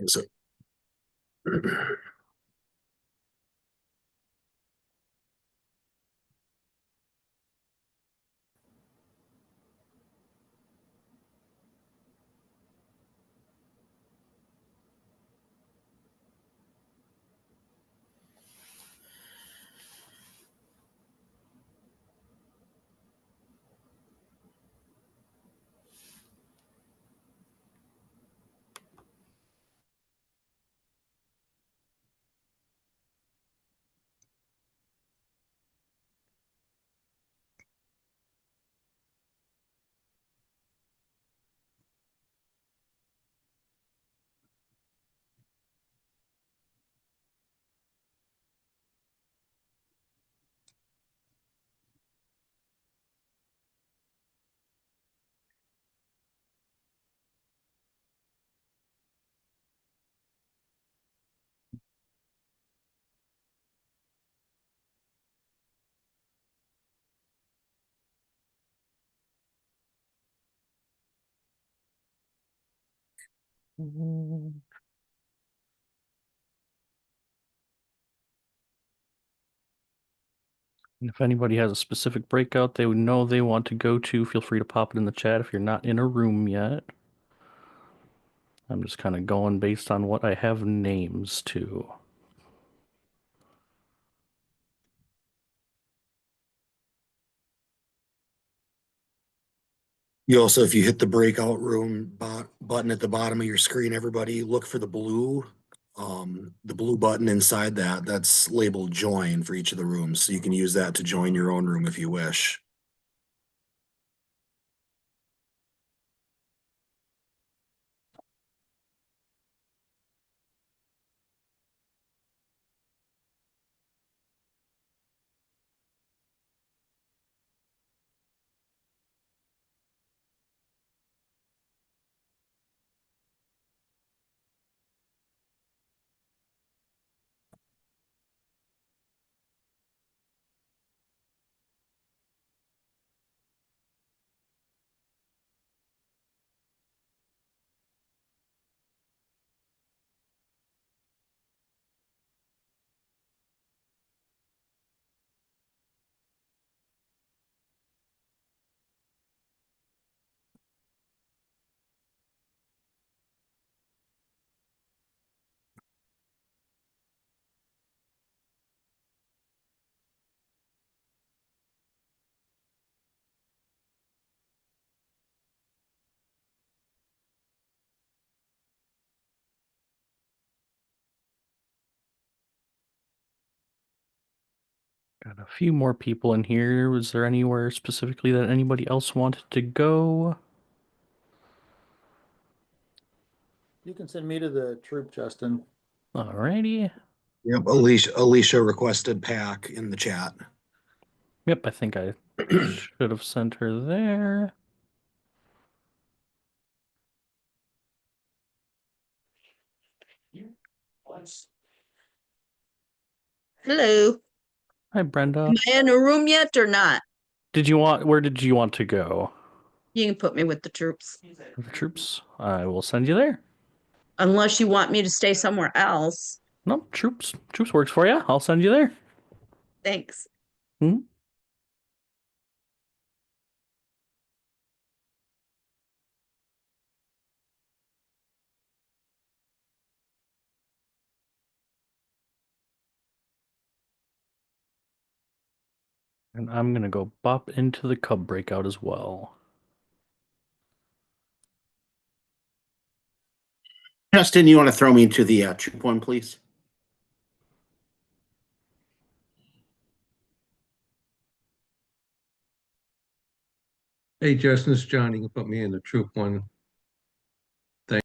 Speaker 20: So
Speaker 2: And if anybody has a specific breakout they would know they want to go to, feel free to pop it in the chat if you're not in a room yet. I'm just kind of going based on what I have names to.
Speaker 20: you also, if you hit the breakout room button at the bottom of your screen, everybody look for the blue button inside that's labeled join for each of the rooms. So you can use that to join your own room if you wish.
Speaker 2: Got a few more people in here. Was there anywhere specifically that anybody else wanted to go?
Speaker 1: You can send me to the troop, Justin.
Speaker 2: Alrighty.
Speaker 20: Yep, Alicia requested pack in the chat.
Speaker 2: Yep, I think I should have sent her there.
Speaker 18: Hello.
Speaker 2: Hi, Brenda.
Speaker 18: Am I in a room yet or not?
Speaker 2: Where did you want to go?
Speaker 18: You can put me with the troops.
Speaker 2: The troops? I will send you there.
Speaker 18: Unless you want me to stay somewhere else.
Speaker 2: No, troops. Troops works for you. I'll send you there.
Speaker 18: Thanks.
Speaker 2: Hmm? And I'm gonna go bop into the cub breakout as well.
Speaker 16: Justin, you want to throw me into the troop one, please?
Speaker 6: Hey, Justin, it's John. You can put me in the troop one. Thanks.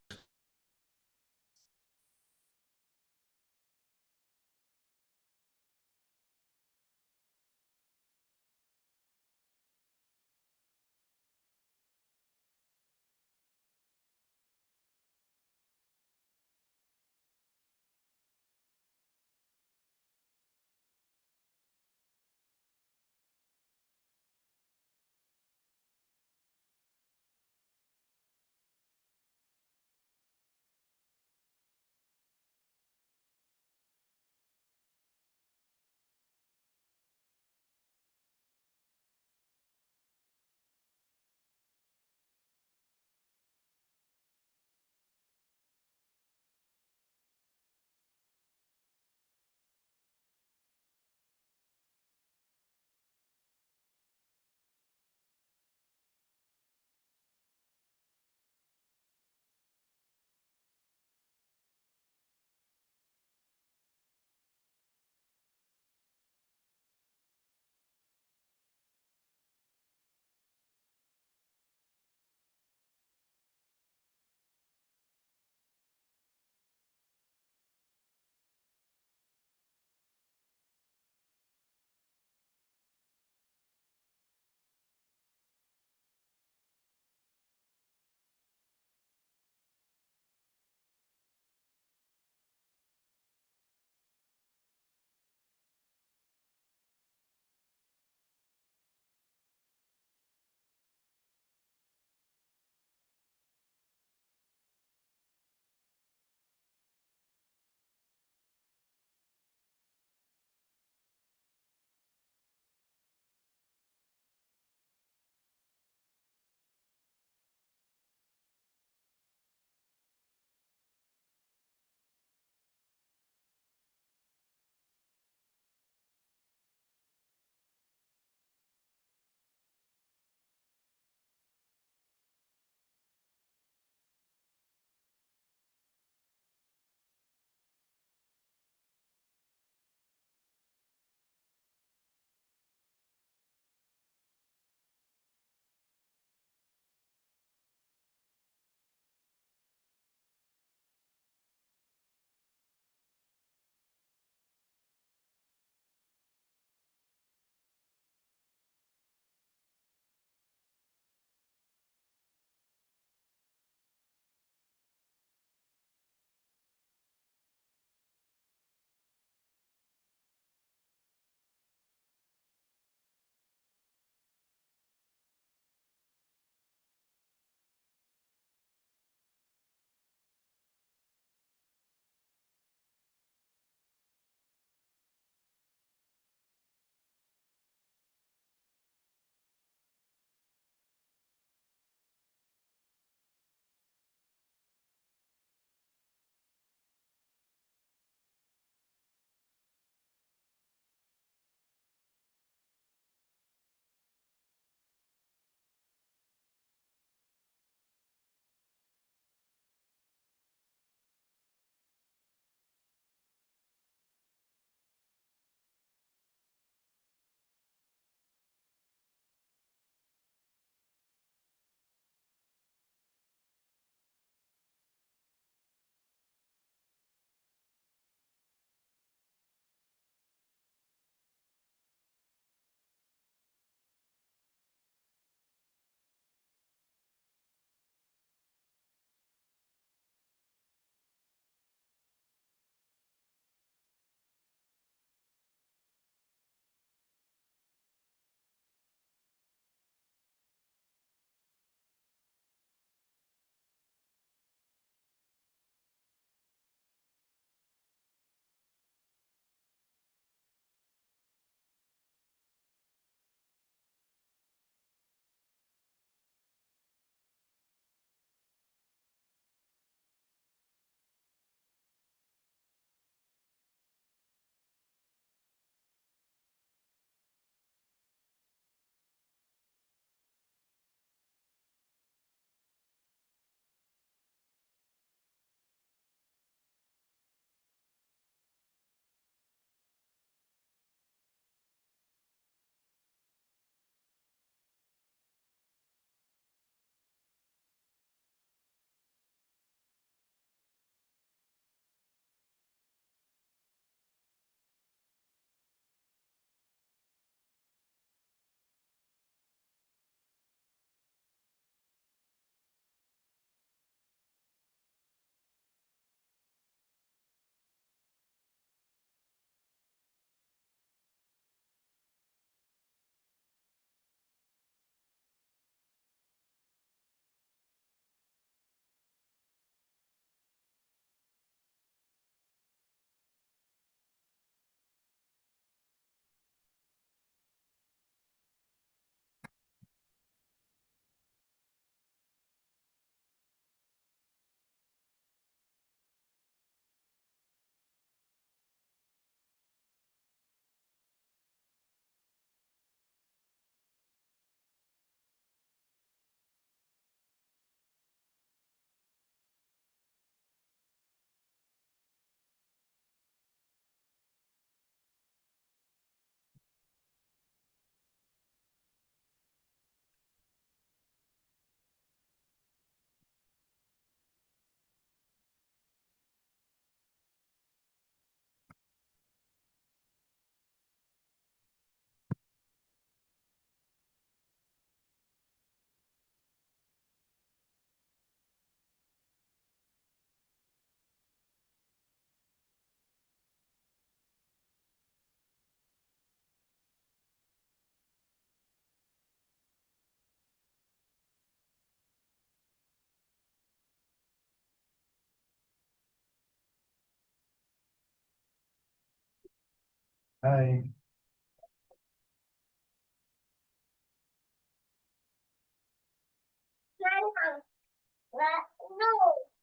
Speaker 1: Hi.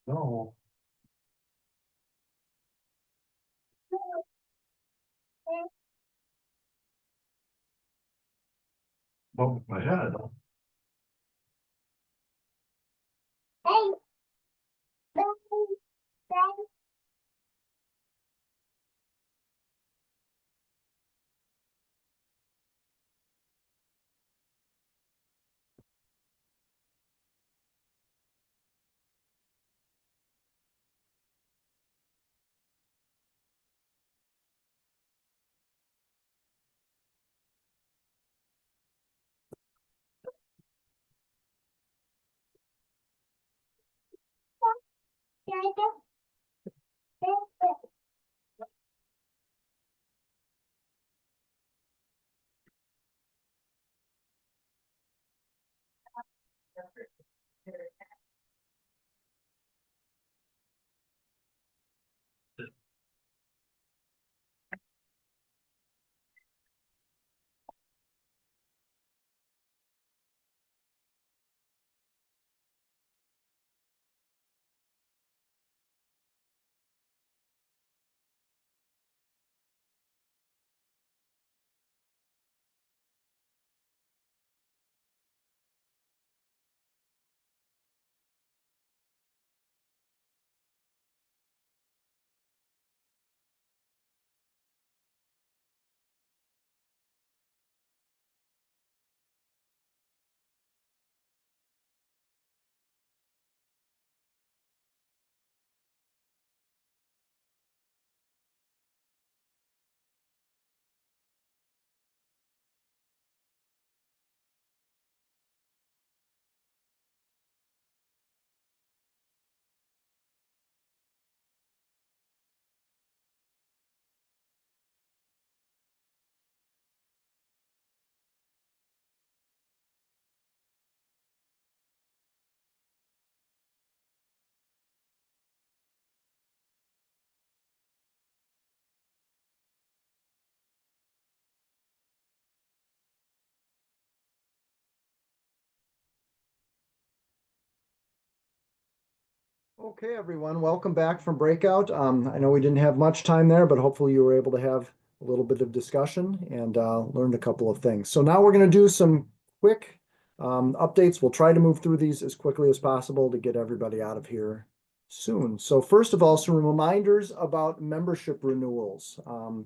Speaker 1: No. Bump my head. Okay, everyone, welcome back from breakout. I know we didn't have much time there, but hopefully you were able to have a little bit of discussion and learned a couple of things. So now we're going to do some quick updates. We'll try to move through these as quickly as possible to get everybody out of here soon. So first of all, some reminders about membership renewals. And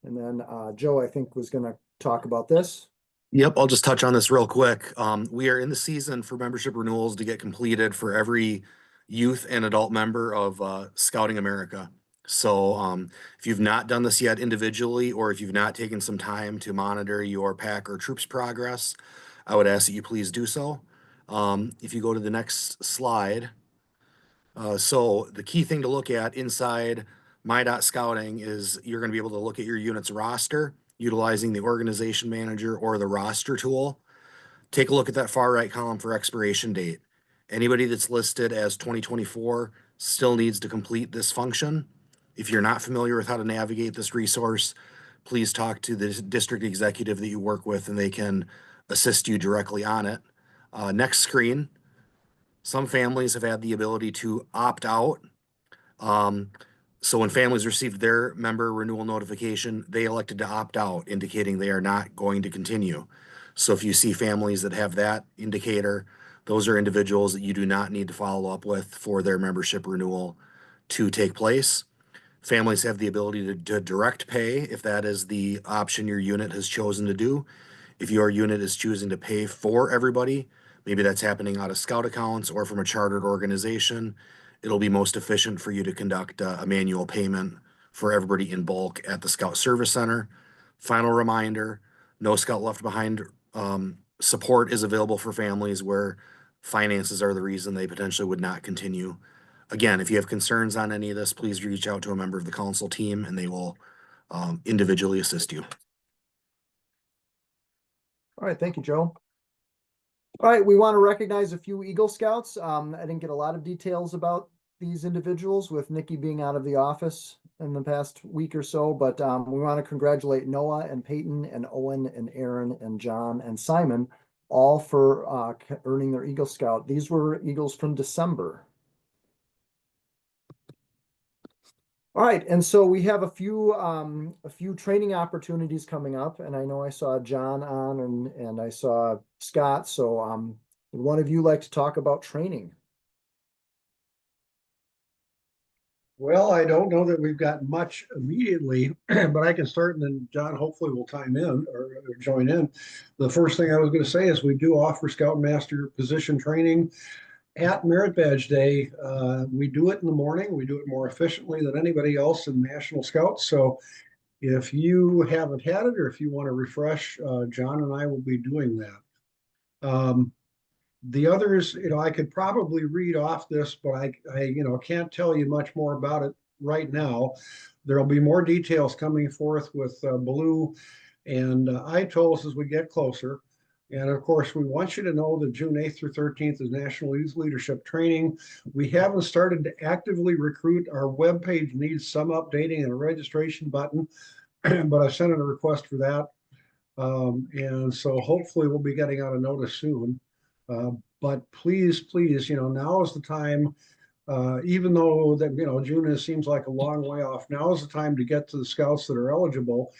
Speaker 1: then Joe, I think, was going to talk about this.
Speaker 20: Yep, I'll just touch on this real quick. We are in the season for membership renewals to get completed for every youth and adult member of Scouting America. So if you've not done this yet individually, or if you've not taken some time to monitor your pack or troops progress, I would ask that you please do so. If you go to the next slide. So the key thing to look at inside My.Scouting is you're going to be able to look at your unit's roster utilizing the organization manager or the roster tool. Take a look at that far right column for expiration date. Anybody that's listed as 2024 still needs to complete this function. If you're not familiar with how to navigate this resource, please talk to the district executive that you work with and they can assist you directly on it. Next screen. Some families have had the ability to opt out. So when families received their member renewal notification, they elected to opt out, indicating they are not going to continue. So if you see families that have that indicator, those are individuals that you do not need to follow up with for their membership renewal to take place. Families have the ability to direct pay if that is the option your unit has chosen to do. If your unit is choosing to pay for everybody, maybe that's happening out of scout accounts or from a chartered organization, it'll be most efficient for you to conduct a manual payment for everybody in bulk at the Scout Service Center. Final reminder, no Scout Left Behind support is available for families where finances are the reason they potentially would not continue. Again, if you have concerns on any of this, please reach out to a member of the council team and they will individually assist you.
Speaker 1: All right, thank you, Joe. All right, we want to recognize a few Eagle Scouts. I didn't get a lot of details about these individuals with Nikki being out of the office in the past week or so, but we want to congratulate Noah and Peyton and Owen and Aaron and John and Simon all for earning their Eagle Scout. These were Eagles from December. All right, and so we have a few training opportunities coming up, and I know I saw John on and I saw Scott. So would one of you like to talk about training?
Speaker 4: Well, I don't know that we've got much immediately, but I can start and then John hopefully will chime in or join in. The first thing I was going to say is we do offer Scoutmaster position training at Merit Badge Day. We do it in the morning. We do it more efficiently than anybody else in National Scouts. So if you haven't had it or if you want to refresh, John and I will be doing that. The others, I could probably read off this, but I can't tell you much more about it right now. There'll be more details coming forth with Blue and ITOLs as we get closer. And of course, we want you to know that June 8th through 13th is National Youth Leadership Training. We haven't started to actively recruit. Our webpage needs some updating and a registration button, but I sent in a request for that. And so hopefully we'll be getting out a notice soon. But please, now is the time, even though that, June seems like a long way off, now is the time to get to the scouts that are eligible.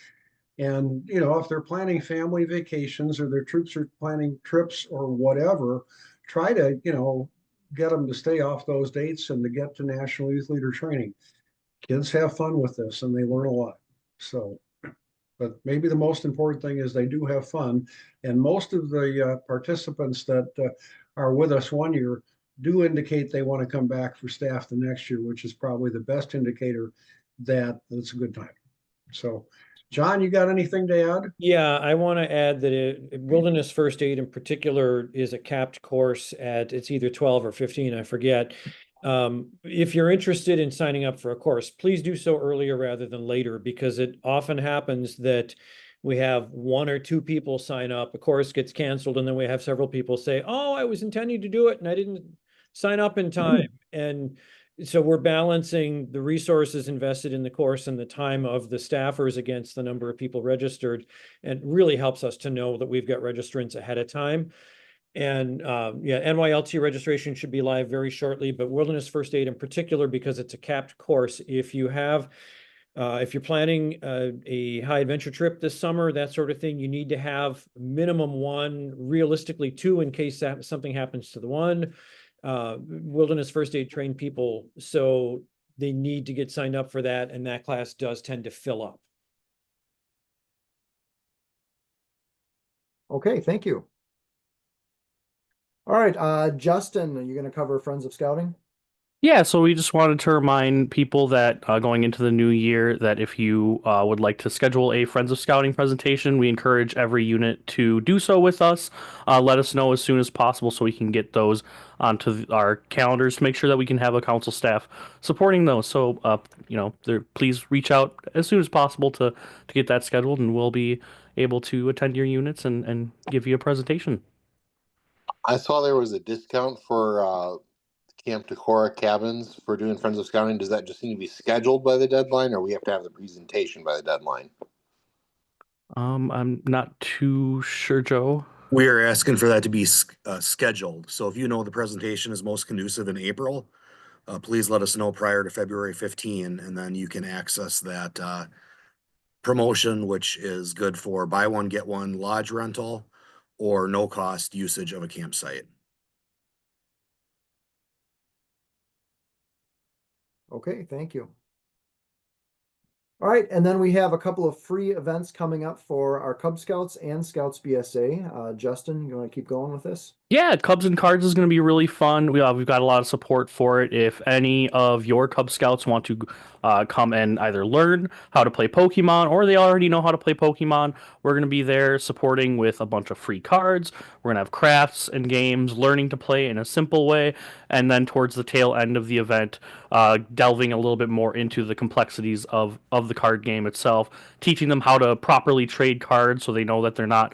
Speaker 4: And, if they're planning family vacations or their troops are planning trips or whatever, try to, get them to stay off those dates and to get to National Youth Leader Training. Kids have fun with this and they learn a lot. So, but maybe the most important thing is they do have fun. And most of the participants that are with us one year do indicate they want to come back for staff the next year, which is probably the best indicator that it's a good time. So, John, you got anything to add?
Speaker 15: Yeah, I want to add that Wilderness First Aid in particular is a capped course it's either 12 or 15, I forget. If you're interested in signing up for a course, please do so earlier rather than later, because it often happens that we have one or two people sign up, a course gets canceled, and then we have several people say, oh, I was intending to do it and I didn't sign up in time. And so we're balancing the resources invested in the course and the time of the staffers against the number of people registered, and really helps us to know that we've got registrants ahead of time. And NYLT registration should be live very shortly, but Wilderness First Aid in particular, because it's a capped course. If you're planning a high adventure trip this summer, that sort of thing, you need to have minimum one, realistically two, in case something happens to the one. Wilderness First Aid trained people, so they need to get signed up for that, and that class does tend to fill up.
Speaker 1: Okay, thank you. All right, Justin, are you going to cover Friends of Scouting?
Speaker 2: Yeah, so we just wanted to remind people that going into the new year, that if you would like to schedule a Friends of Scouting presentation, we encourage every unit to do so with us. Let us know as soon as possible so we can get those onto our calendars to make sure that we can have a council staff supporting those. So, please reach out as soon as possible to get that scheduled, and we'll be able to attend your units and give you a presentation.
Speaker 21: I saw there was a discount for Camp Decorah cabins for doing Friends of Scouting. Does that just need to be scheduled by the deadline, or we have to have the presentation by the deadline?
Speaker 2: I'm not too sure, Joe.
Speaker 20: We are asking for that to be scheduled. So if you know the presentation is most conducive in April, please let us know prior to February 15, and then you can access that promotion, which is good for buy one, get one lodge rental or no cost usage of a campsite.
Speaker 1: Okay, thank you. All right, and then we have a couple of free events coming up for our Cub Scouts and Scouts BSA. Justin, you want to keep going with this?
Speaker 2: Yeah, Cubs and Cards is going to be really fun. We've got a lot of support for it. If any of your Cub Scouts want to come and either learn how to play Pokemon, or they already know how to play Pokemon, we're going to be there supporting with a bunch of free cards. We're going to have crafts and games, learning to play in a simple way, and then towards the tail end of the event, delving a little bit more into the complexities of the card game itself, teaching them how to properly trade cards so they know that they're not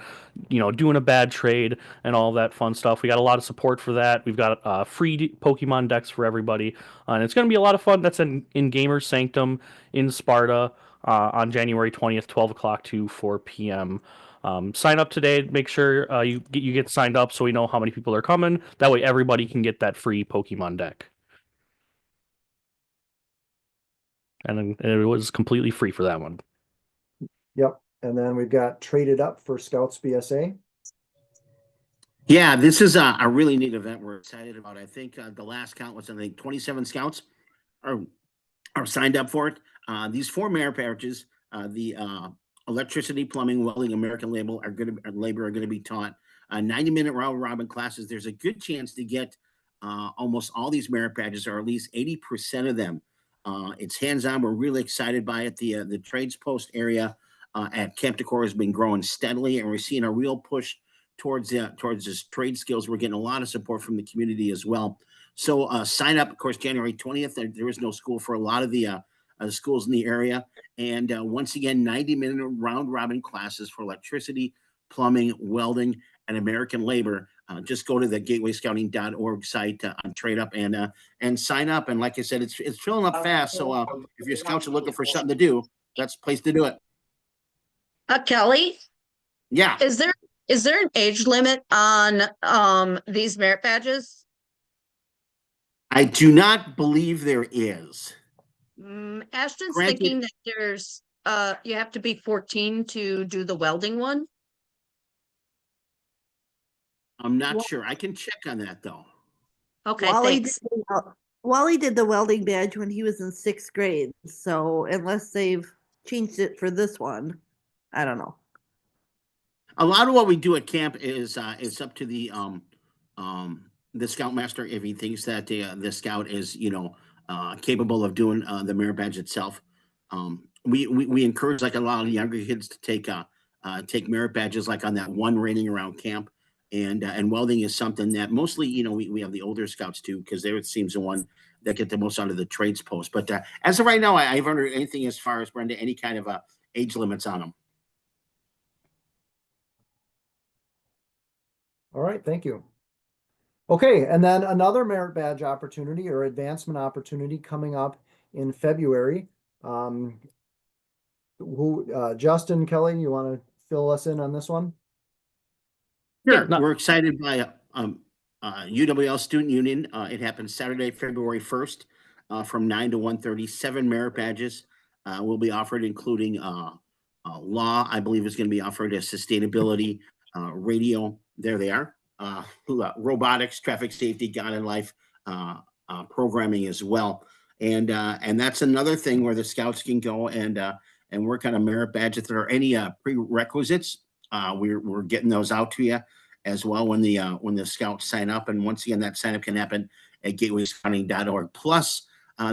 Speaker 2: doing a bad trade and all that fun stuff. We got a lot of support for that. We've got free Pokemon decks for everybody, and it's going to be a lot of fun. That's in Gamer's Sanctum in Sparta on January 20th, 12 o'clock to 4 p.m. Sign up today. Make sure you get signed up so we know how many people are coming. That way, everybody can get that free Pokemon deck. And it was completely free for that one.
Speaker 1: Yep. And then we've got Traded Up for Scouts BSA.
Speaker 16: Yeah, this is a really neat event we're excited about. I think the last count was, I think, 27 scouts are signed up for it. These 4 merit badges, the electricity, plumbing, welding, American labor are going to be taught. 90-minute round robin classes. There's a good chance to get almost all these merit badges, or at least 80% of them. It's hands-on. We're really excited by it. The trades post area at Camp Decor has been growing steadily, and we're seeing a real push towards this trade skills. We're getting a lot of support from the community as well. So sign up, of course, January 20th. There is no school for a lot of the schools in the area. And once again, 90-minute round robin classes for electricity, plumbing, welding, and American labor. Just go to the gatewayscouting.org site on Trade Up and sign up. And like I said, it's filling up fast. So if your scouts are looking for something to do, that's the place to do it.
Speaker 18: Kelly?
Speaker 16: Yeah.
Speaker 18: Is there an age limit on these merit badges?
Speaker 16: I do not believe there is.
Speaker 18: Ashton's
Speaker 16: Granted-
Speaker 18: thinking that there's you have to be 14 to do the welding one.
Speaker 16: I'm not sure. I can check on that though.
Speaker 18: Okay,
Speaker 3: Wally
Speaker 18: thanks.
Speaker 3: Wally did the welding badge when he was in 6th grade. So unless they've changed it for this one, I don't know.
Speaker 16: A lot of what we do at camp is up to the scoutmaster if he thinks that the scout is capable of doing the merit badge itself. We encourage like a lot of younger kids to take merit badges like on that one rating around camp, and welding is something that mostly we have the older scouts too, because it seems the one that get the most out of the trades post. But as of right now, I haven't heard anything as far as, Brenda, any kind of age limits on them.
Speaker 1: All right, thank you. Okay, and then another merit badge opportunity or advancement opportunity coming up in February. Justin, Kelly, you want to fill us in on this one?
Speaker 16: Sure. We're excited by UWL Student Union. It happens Saturday, February 1st from 9 to 1:30. 7 merit badges will be offered, including law, I believe is going to be offered, as sustainability, radio, there they are, robotics, traffic safety, God and life programming as well. And that's another thing where the scouts can go and work on a merit badge. If there are any prerequisites, we're getting those out to you as well when the scouts sign up. And once again, that sign up can happen at gatewayscouting.org. Plus,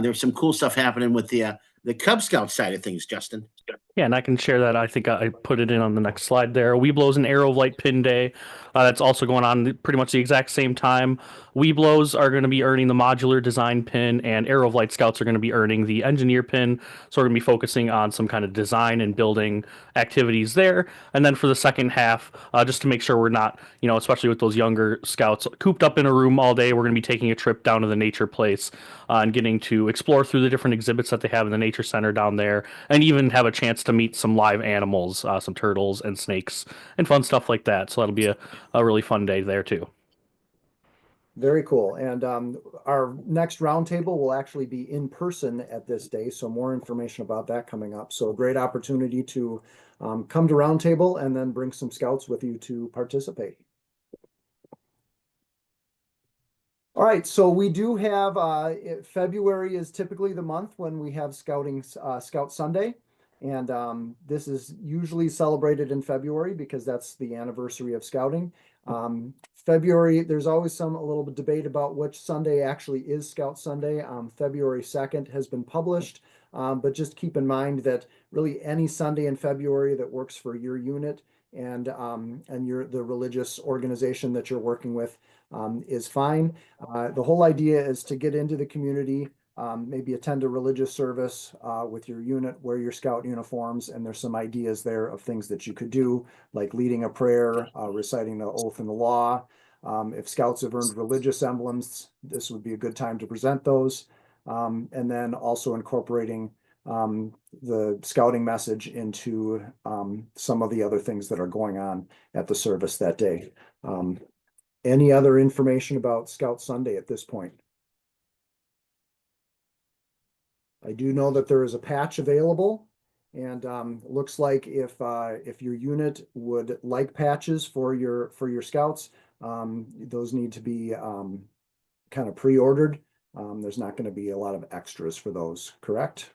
Speaker 16: there's some cool stuff happening with the Cub Scout side of things, Justin.
Speaker 2: Yeah, and I can share that. I think I put it in on the next slide there. Weeblows and Arrow of Light Pin Day. That's also going on pretty much the exact same time. Weeblows are going to be earning the modular design pin, and Arrow of Light Scouts are going to be earning the engineer pin. So we're going to be focusing on some kind of design and building activities there. And then for the second half, just to make sure we're not, especially with those younger scouts, cooped up in a room all day, we're going to be taking a trip down to the nature place and getting to explore through the different exhibits that they have in the nature center down there, and even have a chance to meet some live animals, some turtles and snakes and fun stuff like that. So that'll be a really fun day there too.
Speaker 1: Very cool. And our next roundtable will actually be in person at this day. So more information about that coming up. So a great opportunity to come to roundtable and then bring some scouts with you to participate. All right, so we do have February is typically the month when we have Scout Sunday. And this is usually celebrated in February because that's the anniversary of scouting. February, there's always a little bit debate about which Sunday actually is Scout Sunday. February 2nd has been published, but just keep in mind that really any Sunday in February that works for your unit and the religious organization that you're working with is fine. The whole idea is to get into the community, maybe attend a religious service with your unit, wear your scout uniforms, and there's some ideas there of things that you could do, like leading a prayer, reciting the oath and the law. If scouts have earned religious emblems, this would be a good time to present those. And then also incorporating the scouting message into some of the other things that are going on at the service that day. Any other information about Scout Sunday at this point? I do know that there is a patch available, and looks like if your unit would like patches for your scouts, those need to be kind of pre-ordered. There's not going to be a lot of extras for those, correct?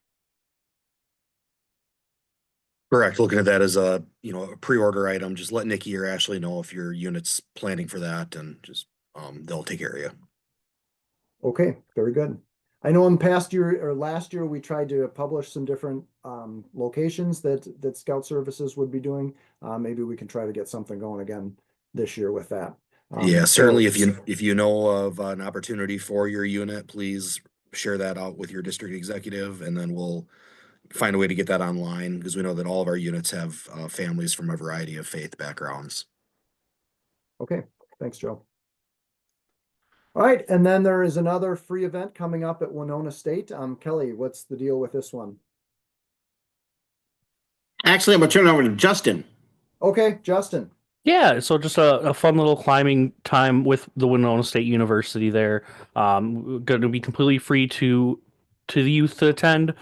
Speaker 20: Correct. Looking at that as a, a pre-order item, just let Nikki or Ashley know if your unit's planning for that, and just, they'll take care of you.
Speaker 1: Okay, very good. I know in the past year or last year, we tried to publish some different locations that Scout Services would be doing. Maybe we can try to get something going again this year with that.
Speaker 20: Yeah, certainly if you know of an opportunity for your unit, please share that out with your district executive, and then we'll find a way to get that online, because we know that all of our units have families from a variety of faith backgrounds.
Speaker 1: Okay, thanks, Joe. All right, and then there is another free event coming up at Winona State. Kelly, what's the deal with this one?
Speaker 16: Actually, I'm gonna turn it over to Justin.
Speaker 1: Okay, Justin.
Speaker 2: Yeah, so just a fun little climbing time with the Winona State University there. Going to be completely free to the youth to attend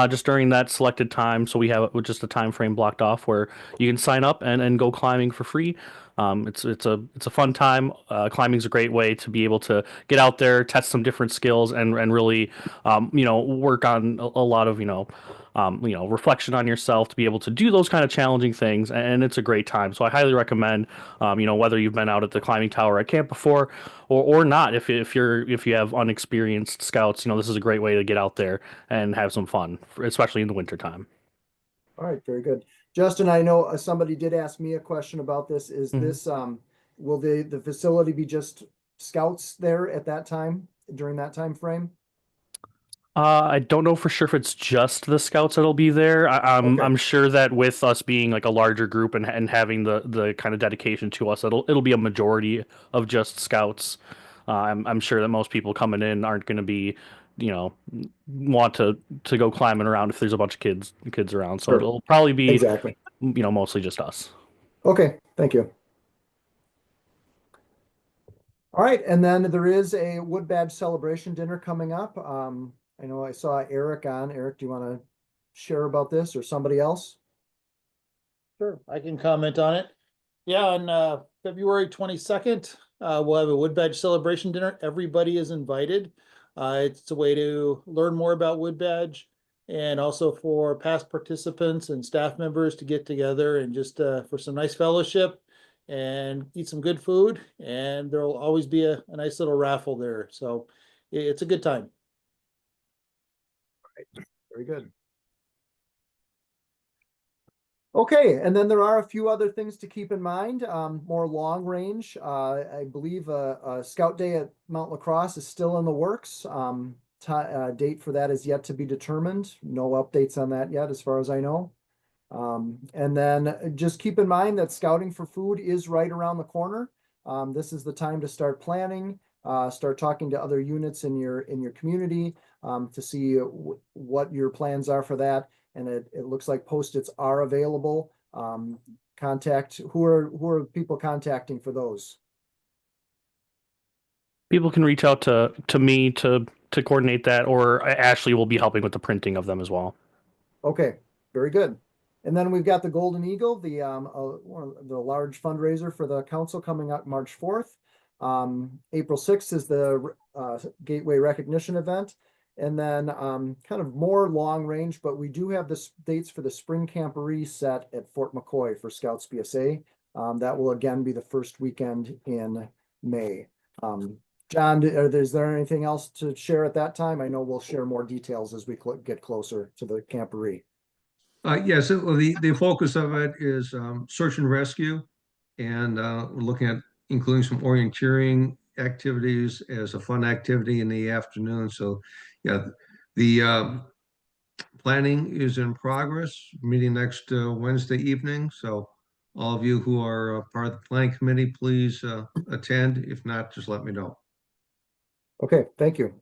Speaker 2: just during that selected time. So we have just a time frame blocked off where you can sign up and go climbing for free. It's a fun time. Climbing's a great way to be able to get out there, test some different skills, and really work on a lot of reflection on yourself to be able to do those kind of challenging things. And it's a great time. So I highly recommend whether you've been out at the climbing tower at camp before or not. If you have unexperienced scouts, this is a great way to get out there and have some fun, especially in the wintertime.
Speaker 1: All right, very good. Justin, I know somebody did ask me a question about this. Is this will the facility be just scouts there at that time, during that time frame?
Speaker 2: I don't know for sure if it's just the scouts that'll be there. I'm sure that with us being like a larger group and having the kind of dedication to us, it'll be a majority of just scouts. I'm sure that most people coming in aren't going to be, want to go climbing around if there's a bunch of kids around. So it'll probably be
Speaker 1: exactly,
Speaker 2: mostly just us.
Speaker 1: Okay, thank you. All right, and then there is a Wood Badge celebration dinner coming up. I know I saw Eric on. Eric, do you want to share about this, or somebody else?
Speaker 8: Sure, I can comment on it. Yeah, on February 22nd, we'll have a Wood Badge celebration dinner. Everybody is invited. It's a way to learn more about Wood Badge, and also for past participants and staff members to get together and just for some nice fellowship and eat some good food. And there will always be a nice little raffle there. So it's a good time.
Speaker 1: Very good. Okay, and then there are a few other things to keep in mind, more long range. I believe a Scout Day at Mount La Crosse is still in the works. Date for that is yet to be determined. No updates on that yet, as far as I know. And then just keep in mind that Scouting for Food is right around the corner. This is the time to start planning, start talking to other units in your community to see what your plans are for that. And it looks like Post-its are available. Who are people contacting for those?
Speaker 2: People can reach out to me to coordinate that, or Ashley will be helping with the printing of them as well.
Speaker 1: Okay, very good. And then we've got the Golden Eagle, the large fundraiser for the council coming up March 4th. April 6th is the Gateway Recognition event. And then kind of more long range, but we do have the dates for the Spring Camporee set at Fort McCoy for Scouts BSA. That will again be the first weekend in May. John, is there anything else to share at that time? I know we'll share more details as we get closer to the Camporee.
Speaker 6: Yes, the focus of it is search and rescue, and we're looking at including some orienteering activities as a fun activity in the afternoon. So yeah, The planning is in progress, meeting next Wednesday evening. So all of you who are part of the planning committee, please attend. If not, just let me know.
Speaker 1: Okay, thank you.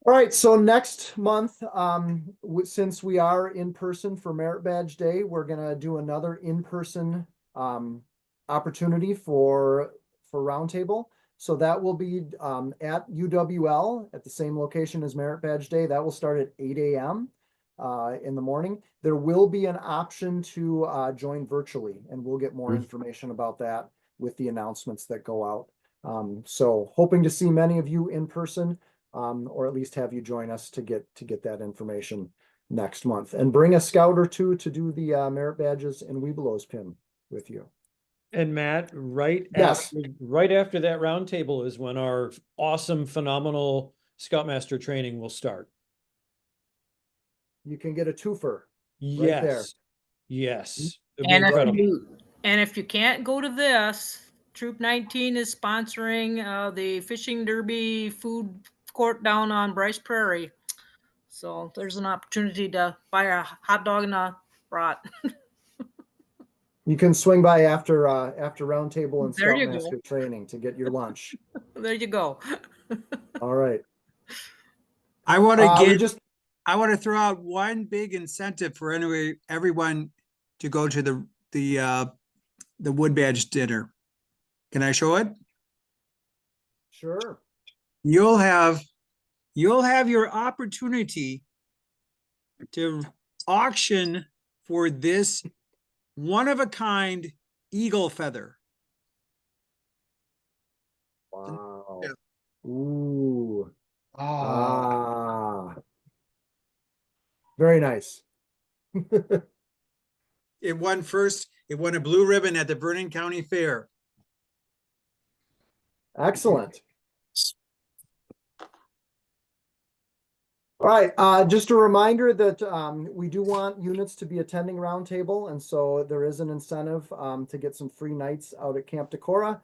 Speaker 1: All right, so next month, since we are in person for Merit Badge Day, we're gonna do another in-person opportunity for Roundtable. So that will be at UWL at the same location as Merit Badge Day. That will start at 8 a.m. In the morning. There will be an option to join virtually, and we'll get more information about that with the announcements that go out. So hoping to see many of you in person. Or at least have you join us to get that information next month, and bring a scout or two to do the merit badges and Webelos pin with you.
Speaker 15: And Matt,
Speaker 1: Yes.
Speaker 15: right after that roundtable is when our awesome, phenomenal Scoutmaster training will start.
Speaker 1: You can get a twofer.
Speaker 15: Yes.
Speaker 1: Right there.
Speaker 15: Yes. It'd
Speaker 7: And if you can't go to this, Troop 19 is sponsoring the fishing derby food court down on Bryce Prairie. So there's an opportunity to buy a hot dog and a brat.
Speaker 1: You can swing by after roundtable and
Speaker 7: There you go.
Speaker 1: Scoutmaster training to get your lunch.
Speaker 7: There you go.
Speaker 1: All right.
Speaker 10: I want to I want to throw out one big incentive for everyone to go to the Wood Badge dinner. Can I show it?
Speaker 1: Sure.
Speaker 10: You'll have your opportunity to auction for this one-of-a-kind eagle feather.
Speaker 1: Wow. Ooh. Very nice.
Speaker 10: It won a blue ribbon at the Vernon County Fair.
Speaker 1: Excellent. All right, just a reminder that we do want units to be attending Roundtable, and so there is an incentive to get some free nights out at Camp Decorah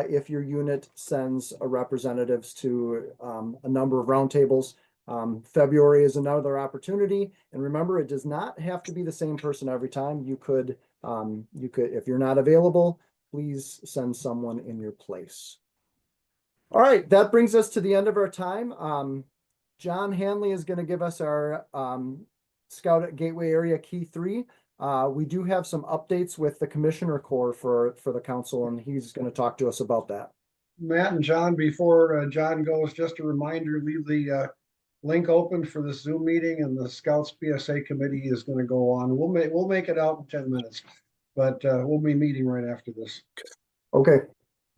Speaker 1: if your unit sends representatives to a number of Roundtables. February is another opportunity, and remember, it does not have to be the same person every time. You could, if you're not available, please send someone in your place. All right, that brings us to the end of our time. John Hanley is going to give us our Scout at Gateway Area Key 3. We do have some updates with the Commissioner Corps for the council, and he's going to talk to us about that.
Speaker 4: Matt and John, before John goes, just a reminder, leave the link open for the Zoom meeting, and the Scouts PSA committee is going to go on. We'll make it out in 10 minutes, but we'll be meeting right after this.
Speaker 1: Okay.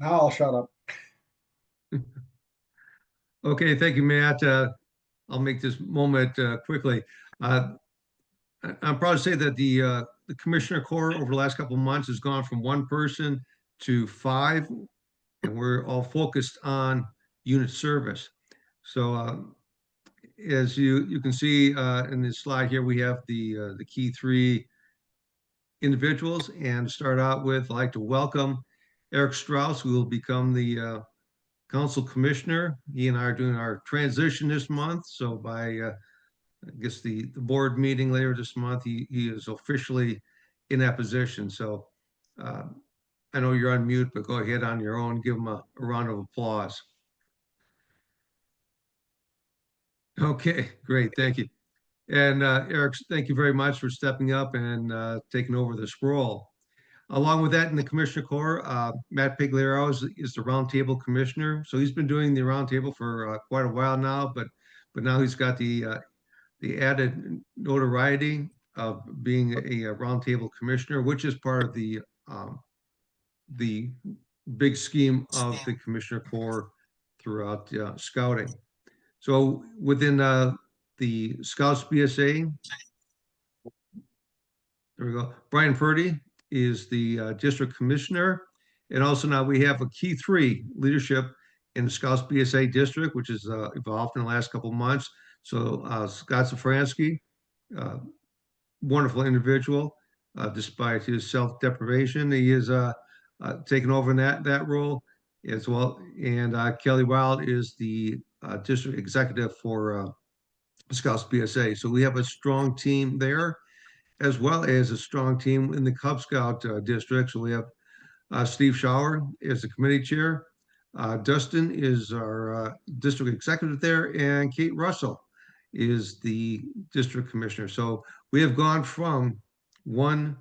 Speaker 4: Now I'll shut up.
Speaker 6: Okay, thank you, Matt. I'll make this moment quickly. I'm proud to say that the Commissioner Corps over the last couple of months has gone from 1 person to 5, and we're all focused on unit service. So as you can see in this slide here, we have the key 3 individuals, and to start out with, I'd like to welcome Eric Strauss, who will become the Council Commissioner. He and I are doing our transition this month. So by, I guess the board meeting later this month, he is officially in that position. So I know you're on mute, but go ahead on your own. Give him a round of applause. Okay, great. Thank you. And Eric, thank you very much for stepping up and taking over this role. Along with that, in the Commissioner Corps, Matt Pigliero is the Roundtable Commissioner. So he's been doing the Roundtable for quite a while now, but now he's got the added notoriety of being a Roundtable Commissioner, which is part of the big scheme of the Commissioner Corps throughout Scouting. So within the Scouts BSA, there we go. Brian Purdy is the district commissioner. And also now we have a key 3 leadership in the Scouts BSA district, which has evolved in the last couple of months. So Scott Safransky, wonderful individual, despite his self-deprivation, he is taken over in that role as well. And Kelly Wild is the district executive for Scouts BSA. So we have a strong team there, as well as a strong team in the Cub Scout district. So we have Steve Schauer is the committee chair. Dustin is our district executive there, and Kate Russell is the district commissioner. So we have gone from one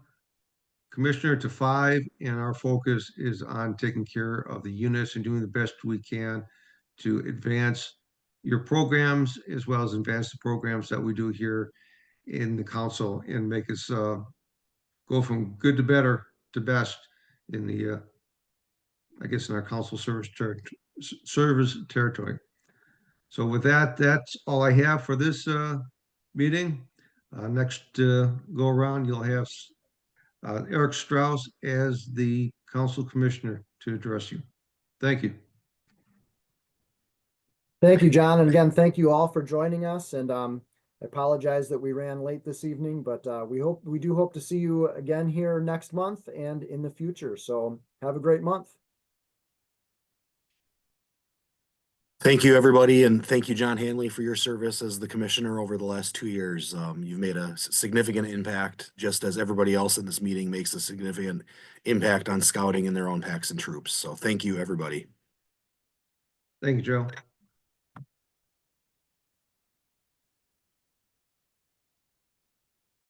Speaker 6: commissioner to 5, and our focus is on taking care of the units and doing the best we can to advance your programs as well as advance the programs that we do here in the council and make us go from good to better to best in the I guess in our council service territory. So with that, that's all I have for this meeting. Next go around, you'll have Eric Strauss as the council commissioner to address you. Thank you.
Speaker 1: Thank you, John. And again, thank you all for joining us. And I apologize that we ran late this evening, but we do hope to see you again here next month and in the future. So have a great month.
Speaker 20: Thank you, everybody, and thank you, John Hanley, for your service as the commissioner over the last 2 years. You've made a significant impact, just as everybody else in this meeting makes a significant impact on scouting in their own packs and troops. So thank you, everybody.
Speaker 6: Thank you, Joe.